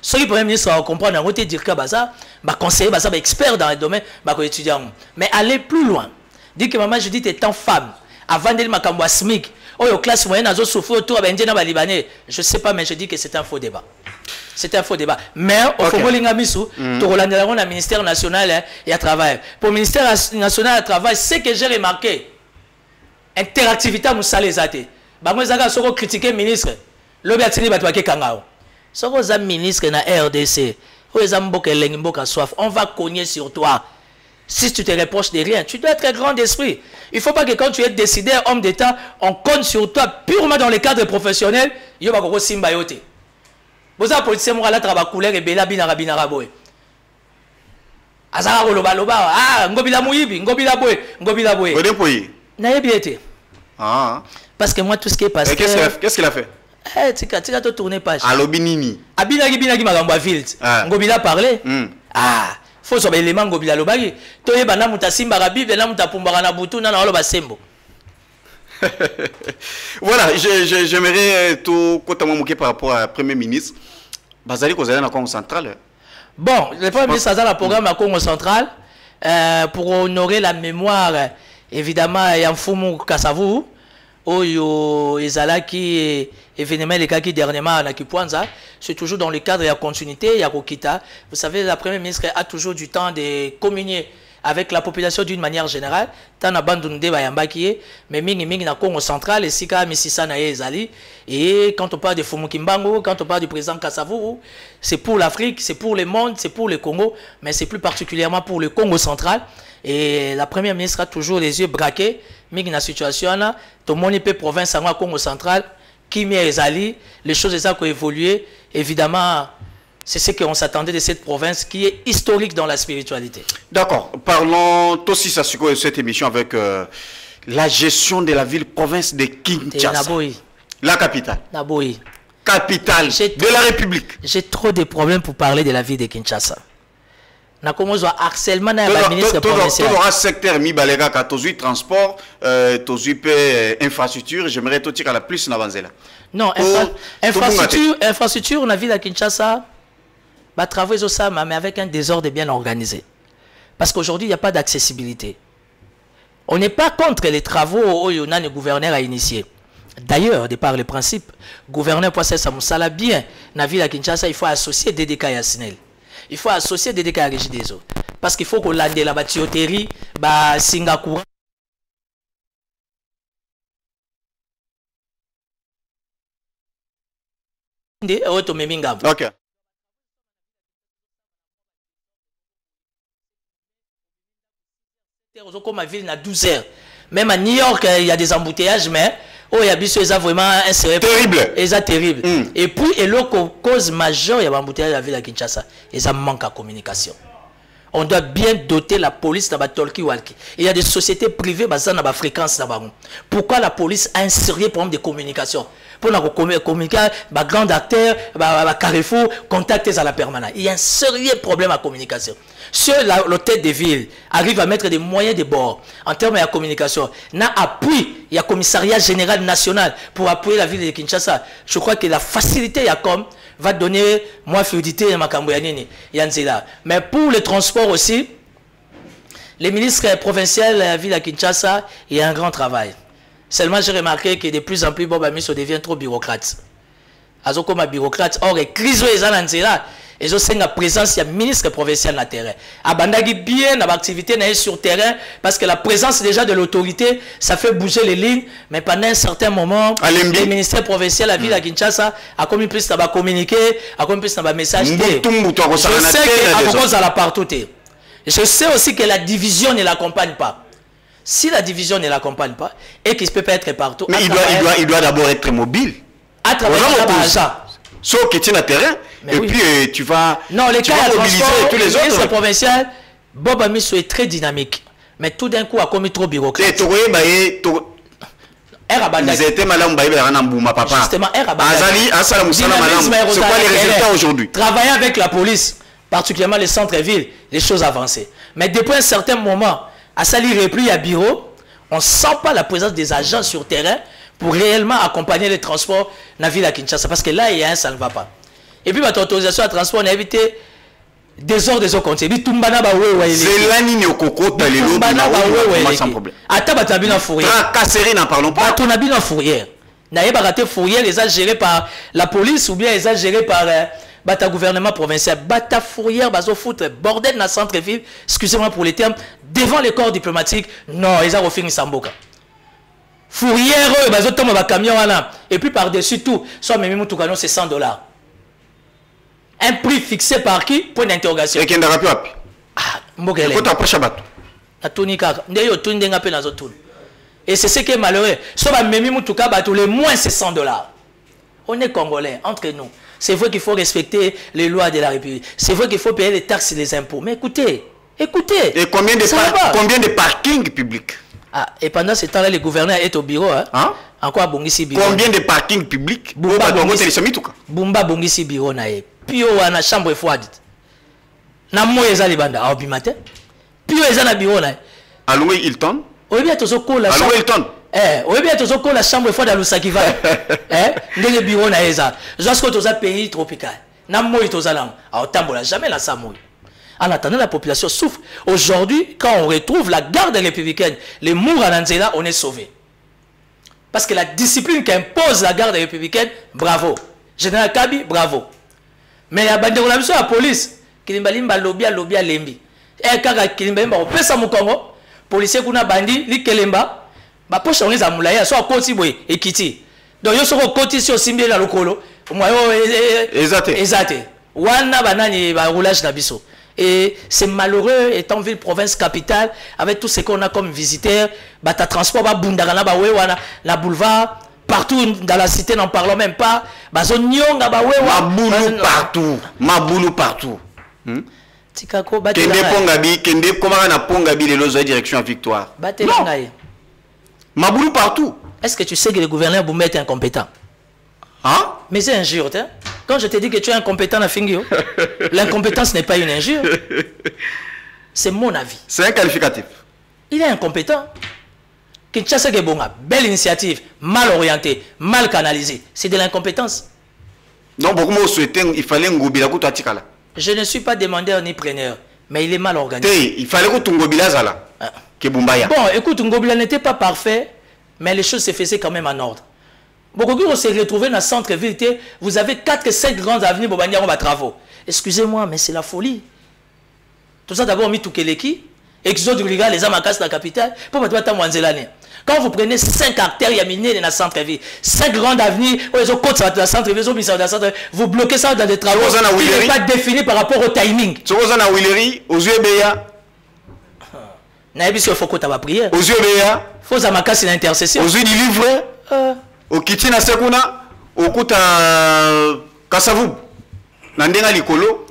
ce qui Premier ministre va comprendre, dire que conseiller, expert dans le domaine, étudiant. Mais aller plus loin. Dire que maman Judith étant femme, avant de makambo SMIC, aux classes moyennes, à souffrir autour de Libanais, je ne sais pas, mais je dis que c'est un faux débat. C'est un faux débat. Mais au fond, le ministère national il y a travail. Pour le ministère national de travail, ce que j'ai remarqué, interactivité à Moussa les athées. Moi, je critiquer le ministre. Le Béatini va te kangao. Si vous êtes ministre na RDC, on va cogner sur toi. Si tu te reproches de rien, tu dois être grand d'esprit. Il ne faut pas que quand tu es décideur, homme d'État, on compte sur toi purement dans le cadre professionnel. Yo ba ko simba yote. Vous avez politicien moi là travail couleur et bela binara binara boy. Azara loba loba ah ngobila muyibi ngobila boy. Ah. Parce que moi tout ce qui est passé. Qu'est-ce qu'il a fait? Tika te tourner page. Allo binini. Binagi magambo ville. Ngobila parler. Ah, faut so élément ngobila lobagi. To yeba na muta simba rabi na muta pumbara na butu na olo basembo. Voilà, j'aimerais tout côté moquer par rapport à Premier ministre. Bazali kozala na Congo central. Bon, le Premier ministre a un programme à Congo central pour honorer la mémoire évidemment il y a un Fumu Kasavu oyo ezalaki événement les cas qui dernièrement na Kipwanza, c'est toujours dans le cadre de la continuité il y a Kokita. Vous savez, la première ministre a toujours du temps de communier avec la population d'une manière générale. Tant abandonné bayambaki mais mingi na Congo central et sika misisa na ezali. Et quand on parle de Fumu Kimbangu, quand on parle du président Kasavu, c'est pour l'Afrique, c'est pour le monde, c'est pour le Congo, mais c'est plus particulièrement pour le Congo central. Et la première ministre a toujours les yeux braqués. Mais dans la situation, tout le monde peut province en Congo central, qui m'est ezali, les choses ont évolué. Évidemment, c'est ce qu'on s'attendait de cette province qui est historique dans la spiritualité. D'accord. Parlons aussi de cette émission avec la gestion de la ville-province de Kinshasa. La capitale. Naboui. Capitale de la République. J'ai trop de problèmes pour parler de la ville de Kinshasa. Na comment zo harcèlement na la ministre provincial. Tout le secteur mi balega ka tozu transport, tozu infrastructure, j'aimerais tout dire à la plus na banzela. Non, infrastructure na ville de Kinshasa, ba travaux au ça mais avec un désordre bien organisé. Parce qu'aujourd'hui il n'y a pas d'accessibilité. On n'est pas contre les travaux où le gouverneur a initié. D'ailleurs, de par le principe, gouverneur Poissé Samoussala bien na ville de Kinshasa, il faut associer DDK et Assinel. Il faut associer DDK à Régie des eaux. parce qu'il faut qu'on lande la tuyauterie, bah Singapour. Ok. Comme ma ville, il y a 12 heures. Même à New York, il y a des embouteillages, mais oh, il y a vraiment un sérieux. Terrible. Et ça terrible. Et puis, et l'autre cause majeure, il y a un embouteillage à la ville de Kinshasa. Et ça manque de communication. On doit bien doter la police dans la talkie-walkie. Il y a des sociétés privées basées dans la fréquence. Pourquoi la police a un sérieux problème de communication? Pour communiquer, les grands acteurs, les Carrefour, contacter à la permanence. Il y a un sérieux problème à communication. Si l'hôtel de ville arrive à mettre des moyens de bord en termes de communication, n'a appui, il y a un commissariat général national pour appuyer la ville de Kinshasa. Je crois que la facilité, va donner moins fluidité à Makamboyanini. Mais pour le transport aussi, les ministres provinciaux de la ville de Kinshasa, il y a un grand travail. Seulement, j'ai remarqué que de plus en plus, Bob Amiso devient trop bureaucrate. Azo comme bureaucrate, or, les crises et je sais la présence du ministre provincial na terrain. Abandagi bien l'activité sur terrain parce que la présence déjà de l'autorité, ça fait bouger les lignes. Mais pendant un certain moment, le ministère provincial, la ville de Kinshasa, a commis plus de communiquer, a commis plus de messages. Je sais qu'à la partout. Je sais aussi que la division ne l'accompagne pas. Si la division ne l'accompagne pas et qu'il peut pas être partout, mais il doit d'abord être mobile. À travers l'agent. Sauf que tu es sur le terrain, mais et oui. Puis tu vas, non, les tu vas mobiliser tous les autres. Le provincial, Bob Amiso est très dynamique. Mais tout d'un coup, a commis trop bureaucrate. Ils étaient malades, papa. Justement, c'est quoi les résultats aujourd'hui? Travailler avec la police, particulièrement les centres-villes, les choses avancées. Mais depuis un certain moment, à Sali repris à bureau, on ne sent pas la présence des agents sur terrain pour réellement accompagner les transports dans la ville de Kinshasa. Parce que là, il y a un, ça ne va pas. Et puis, votre autorisation à transport, on a évité des ordres des autres comptes. C'est là, ni au coco, sans problème. Attends, tu as bien en fourrière. Tracasserie, n'en parlons pas. Tu as bien en fourrière. Tu as raté fourrière, les a gérés par la police ou bien les a gérés par le gouvernement provincial. Bata fourrière, bazo foutre bordel dans le centre-ville, excusez-moi pour les termes, devant les corps diplomatiques. Non, ils ont refait Samboka. Fourrière, bazo tombe dans camion et puis par-dessus tout, soit même tout canon, c'est $100. Un prix fixé par qui? Point d'interrogation. Et qui n'a pas pu. Ah, Mbogele. Et c'est ce qui est malheureux. Soit même tout cas, les moins c'est $100. On est Congolais, entre nous. C'est vrai qu'il faut respecter les lois de la République. C'est vrai qu'il faut payer les taxes et les impôts. Mais écoutez, écoutez. Et combien de parkings publics? Ah, et pendant ce temps-là, le gouverneur est au bureau. Hein? Encore Bongisi bureau. Combien de parkings publics? Bumba Bongisi bureau nae. Pio na chambre froide. Na mo eza libanda au bimatin. Pio eza na bureau nae. Allô Hilton? Oui bien tozoko la chambre. Allô Hilton? Oui bien tozoko la chambre froide à Lusakiva. Ndenge bureau na eza. Jusqu'au toza pays tropical. Na mo toza lang. A tambola jamais la samoy. En attendant, la population souffre. Aujourd'hui, quand on retrouve la garde républicaine, les Moura Nanzela, on est sauvé. Parce que la discipline qu'impose la garde républicaine, bravo. Général Kabi, bravo. Mais il y a la police, qui est lobby lembi. Et quand il y a un Congo, policier qui a bandi, li kelemba, ba poche on les a moulaya, soit côté boy et kiti. Donc yo soko côté sur simbi la lokolo. Moi exact. Wana banani ba roulage na biso. Et c'est malheureux, étant ville province capitale, avec tout ce qu'on a comme visiteurs, bata transport, ba bundagana, ba wewana, la boulevard, partout dans la cité, n'en parlons même pas. Ba zone nyonga, ba wewa. Maboulou partout, maboulou partout. Tikako, bate Kende Pongabi, Kende, comment on a Pongabi les lois direction à victoire? Non. Maboulou partout. Est-ce que tu sais que le gouverneur Boumé est incompétent? Hein? Mais c'est injure, hein? Quand je te dis que tu es incompétent à Fingio, l'incompétence n'est pas une injure. C'est mon avis. C'est un qualificatif. Il est incompétent. Kinshasa Gebonga, belle initiative, mal orientée, mal canalisée. C'est de l'incompétence. Donc, beaucoup m'ont souhaité, il fallait un gobila pour Tikala. Je ne suis pas demandeur ni preneur, mais il est mal organisé. Il fallait que ton gobila zala. Bon, écoute, Ngobila n'était pas parfait, mais les choses se faisaient quand même en ordre. Beaucoup on s'est retrouvé dans le centre-ville, vous avez 4-5 grandes avenues pour venir en travaux. Excusez-moi, mais c'est la folie. Tout ça d'abord mis tout Keleki. Exode du Riga, les Amakas de la capitale. Pour mettre ta Mwanzelane. Quand vous prenez 5 artères yaminées dans la centre-ville, 5 grandes avenues, vous bloquez ça dans des travaux qui n'est pas défini par rapport au timing. Aux yeux béa. Il faut que tu aies prière. Aux yeux béa. Il faut que l'intercession. Aux yeux du livre. Au Kitina Sekuna. Au Kuta Kassavou.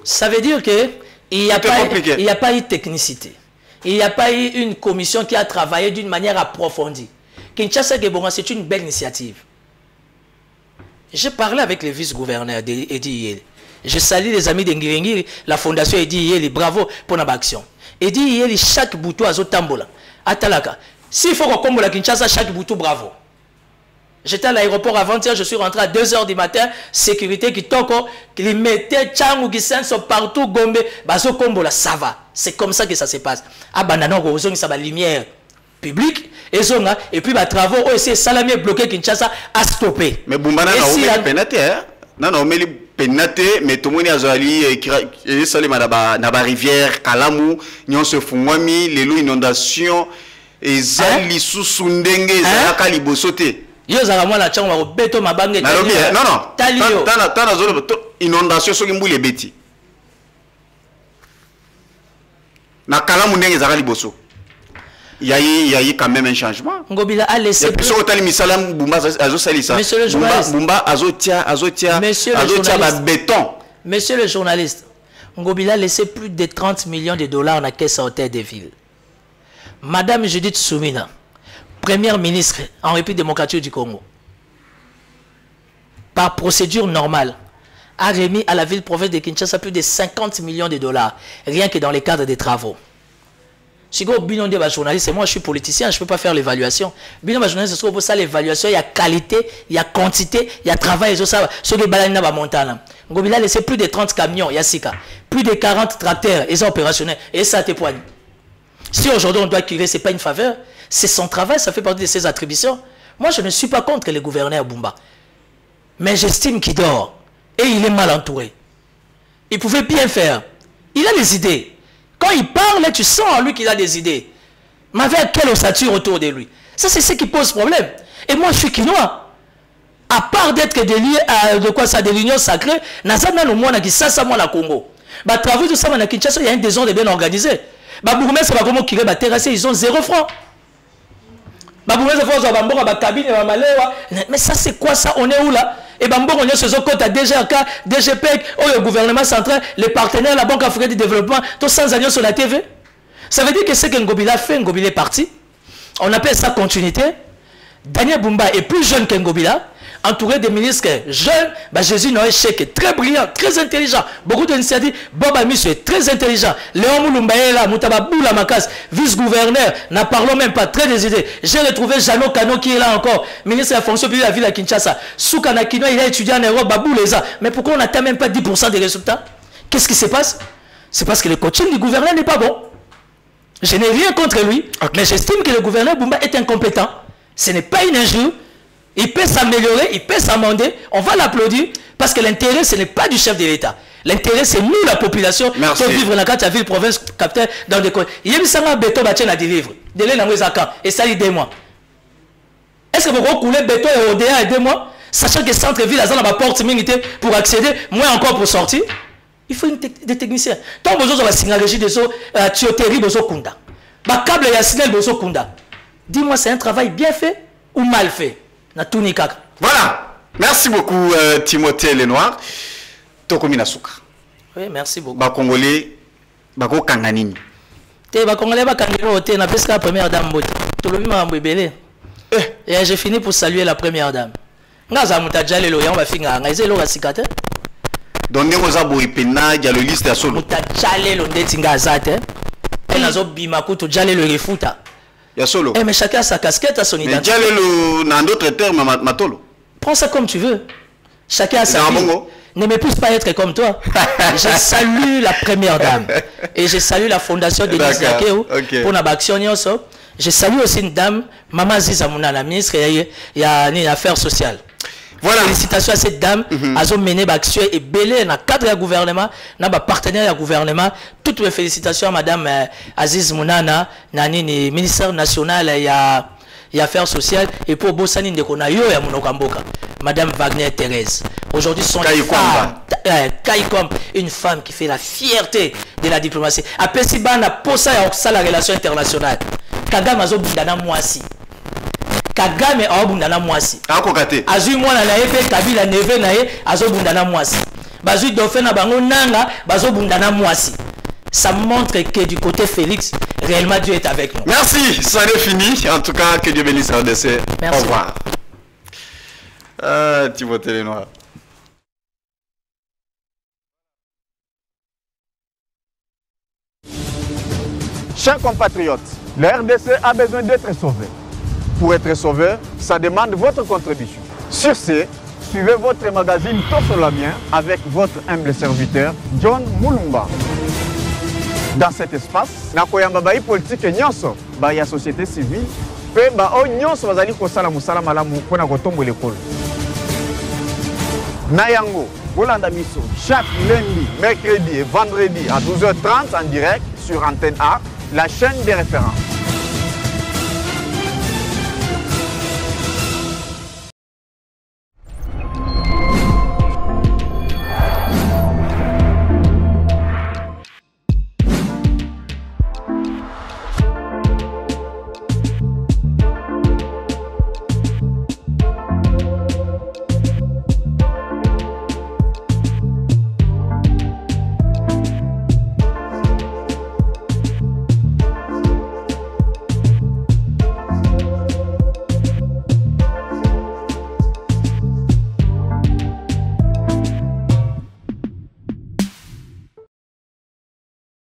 Ça veut dire qu'il n'y a pas eu de technicité. Il n'y a pas eu une commission qui a travaillé d'une manière approfondie. Kinshasa Gebonga, c'est une belle initiative. J'ai parlé avec le vice-gouverneur Edi Yeli. Je salue les amis d'Engirengiri, la fondation Edi Yeli. Bravo pour notre action. Edi Yeli, chaque bouton a tambola. Atalaka. S'il faut qu'on comble la Kinshasa, chaque bouton, bravo. J'étais à l'aéroport avant-hier, je suis rentré à 2 h du matin, sécurité qui toko, qui mettait Tchangou qui sont partout, Gombe, baso kombola, ça va. C'est comme ça que ça se passe. Ah banano, ça va lumière publique, et puis les travaux, aussi Salamier bloqué Kinshasa a stoppé. Mais Bumba n'a pas pénaté, hein? Non, mais pénaté, mais tout le monde a zali, et ça, na rivière, Kalamou, nyon se fumwami, les loups inondations, et zali sous sundenge, zalaka libosote. Yo zala la changa ko beto mabange non tana zolo inondation soki mbuli ebeti na kala munenge zaka liboso il y a eu quand même un changement. Ngobila a laissé Monsieur le journaliste Bumba azotia béton. Monsieur le journaliste, Ngobila a laissé plus de 30 millions de dollars dans la caisse à hôtel des villes. Madame Judith Soumina, première ministre en République démocratique du Congo, par procédure normale, a remis à la ville-province de Kinshasa plus de 50 millions de dollars, rien que dans le cadre des travaux. Si vous êtes un journaliste, et moi je suis politicien, je ne peux pas faire l'évaluation. Si vous êtes journaliste, c'est pour ça l'évaluation, il y a qualité, il y a quantité, il y a travail, et ça. Ce qui est balayé dans montagne. Ngobila a laissé plus de 30 camions, il y a Sika, plus de 40 tracteurs, et ça opérationnel, et ça témoigne. Si aujourd'hui on doit curer, ce n'est pas une faveur, c'est son travail, ça fait partie de ses attributions. Moi, je ne suis pas contre le gouverneur Bumba. Mais j'estime qu'il dort. Et il est mal entouré. Il pouvait bien faire. Il a des idées. Quand il parle, tu sens en lui qu'il a des idées. Mais avec quelle ossature autour de lui? Ça, c'est ce qui pose problème. Et moi, je suis quinois. À part d'être des l'union sacrée, Nazana le monde qui ça moi la Congo. Bah, travaux de ça, il y a un désordre bien organisé. Bah, bourgmestre, bah, comment qu'ils terrasser, ils ont 0 francs. Mais ça c'est quoi ça? On est où là? Et Bambo on est sur ce côté DGK, DGPEC, le gouvernement central, les partenaires, la Banque africaine du développement, tous sans agneaux sur la TV. Ça veut dire que c'est que Ngobila fait, Ngobila est parti. On appelle ça continuité. Daniel Bumba est plus jeune que Ngobila, entouré de ministres jeunes. Jésus Noé Chek, très brillant, très intelligent. Beaucoup d'initiatives. Bob Amisu est très intelligent. Léon Moulumba est là, Moutababou Lamakas, vice-gouverneur, n'en parlons même pas, très des idées. J'ai retrouvé Jeannot Kano qui est là encore, ministre de la fonction publique de la ville à Kinshasa. Soukana Kino, il a étudié en Europe, Babou Leza. Mais pourquoi on n'atteint même pas 10% des résultats? Qu'est-ce qui se passe? C'est parce que le coaching du gouverneur n'est pas bon. Je n'ai rien contre lui, mais j'estime que le gouverneur Bumba est incompétent. Ce n'est pas une injure. Il peut s'améliorer, il peut s'amender. On va l'applaudir parce que l'intérêt, ce n'est pas du chef de l'État. L'intérêt, c'est nous, la population, qui vivons dans la carte, la ville, province, capitale, dans des coins. Il y a un béton bâti à délivre. Délai dans les accords. Et ça, il 2 mois. Est-ce que vous recoulez béton et ODA et 2 mois, sachant que centre-ville, a la porte minute pour accéder, moins encore pour sortir? Il faut des techniciens. Tant que vous avez la signalogie de la tuyauterie de Kunda, le câble et la signal de Kunda. Dis-moi, c'est un travail bien fait ou mal fait? Voilà. Merci beaucoup, Timothée Lenoir. Tokomina Souka. Oui, merci beaucoup. Congolais, Bako Kanganini. Congolais, Bakangani, na presque la première dame. Et j'ai fini pour saluer la première dame. Ngaza mutajale lo yamba finga ngaize lo gasikate. Donc nous avons ipena ya le liste ya solo. Mutajale lo ndeti ngazate. Et nazo bimaku to jale le refuta. Ya solo. Mais chacun a sa casquette, à son identité. Mais jale lo dans d'autres termes matolo. Prends ça comme tu veux. Chacun a sa vie. Ne me pousse pas à être comme toi. Je salue la première dame. Et je salue la fondation de Niziakeo pour la action. Je salue aussi une dame, Maman Ziza Mouna, la ministre, il y a une affaire sociale. Voilà. Félicitations à cette dame. Elles ont mené l'action et belé dans le cadre du gouvernement, dans le partenaire du gouvernement. Toutes mes félicitations à Madame Aziz Mounana, Nani, ministère national et affaires sociales, et pour Bossani Ndekonayo et Monokamboka. Madame Wagner Thérèse. Aujourd'hui, sont des femmes. Kaikom, une femme qui fait la fierté de la diplomatie. Après, si on a posé la relation internationale, Kagame a bundana mwasi. Kagame a bundana mwasi. Azui mwana na epe Kabila neve na e azo bundana mwasi. Bazui dauphin na bango nanga bazo bundana mwasi. Ça montre que du côté Félix, réellement Dieu est avec nous. Merci, ça est fini. En tout cas, que Dieu bénisse RDC. Merci. Au revoir. Timothée Lenoir. Chers compatriotes, la RDC a besoin d'être sauvée. Pour être sauvé, ça demande votre contribution. Sur ce, suivez votre magazine Tossolamien avec votre humble serviteur, John Moulumba. Dans cet espace, nakoyamba bai politique nyonso, bai ya société civile, pe ba o nyonso bazali kosala musala malamu pona kotombo l'école. Nayango, bolanda miso, chaque lundi, mercredi et vendredi à 12h30 en direct sur Antenne A, la chaîne des références.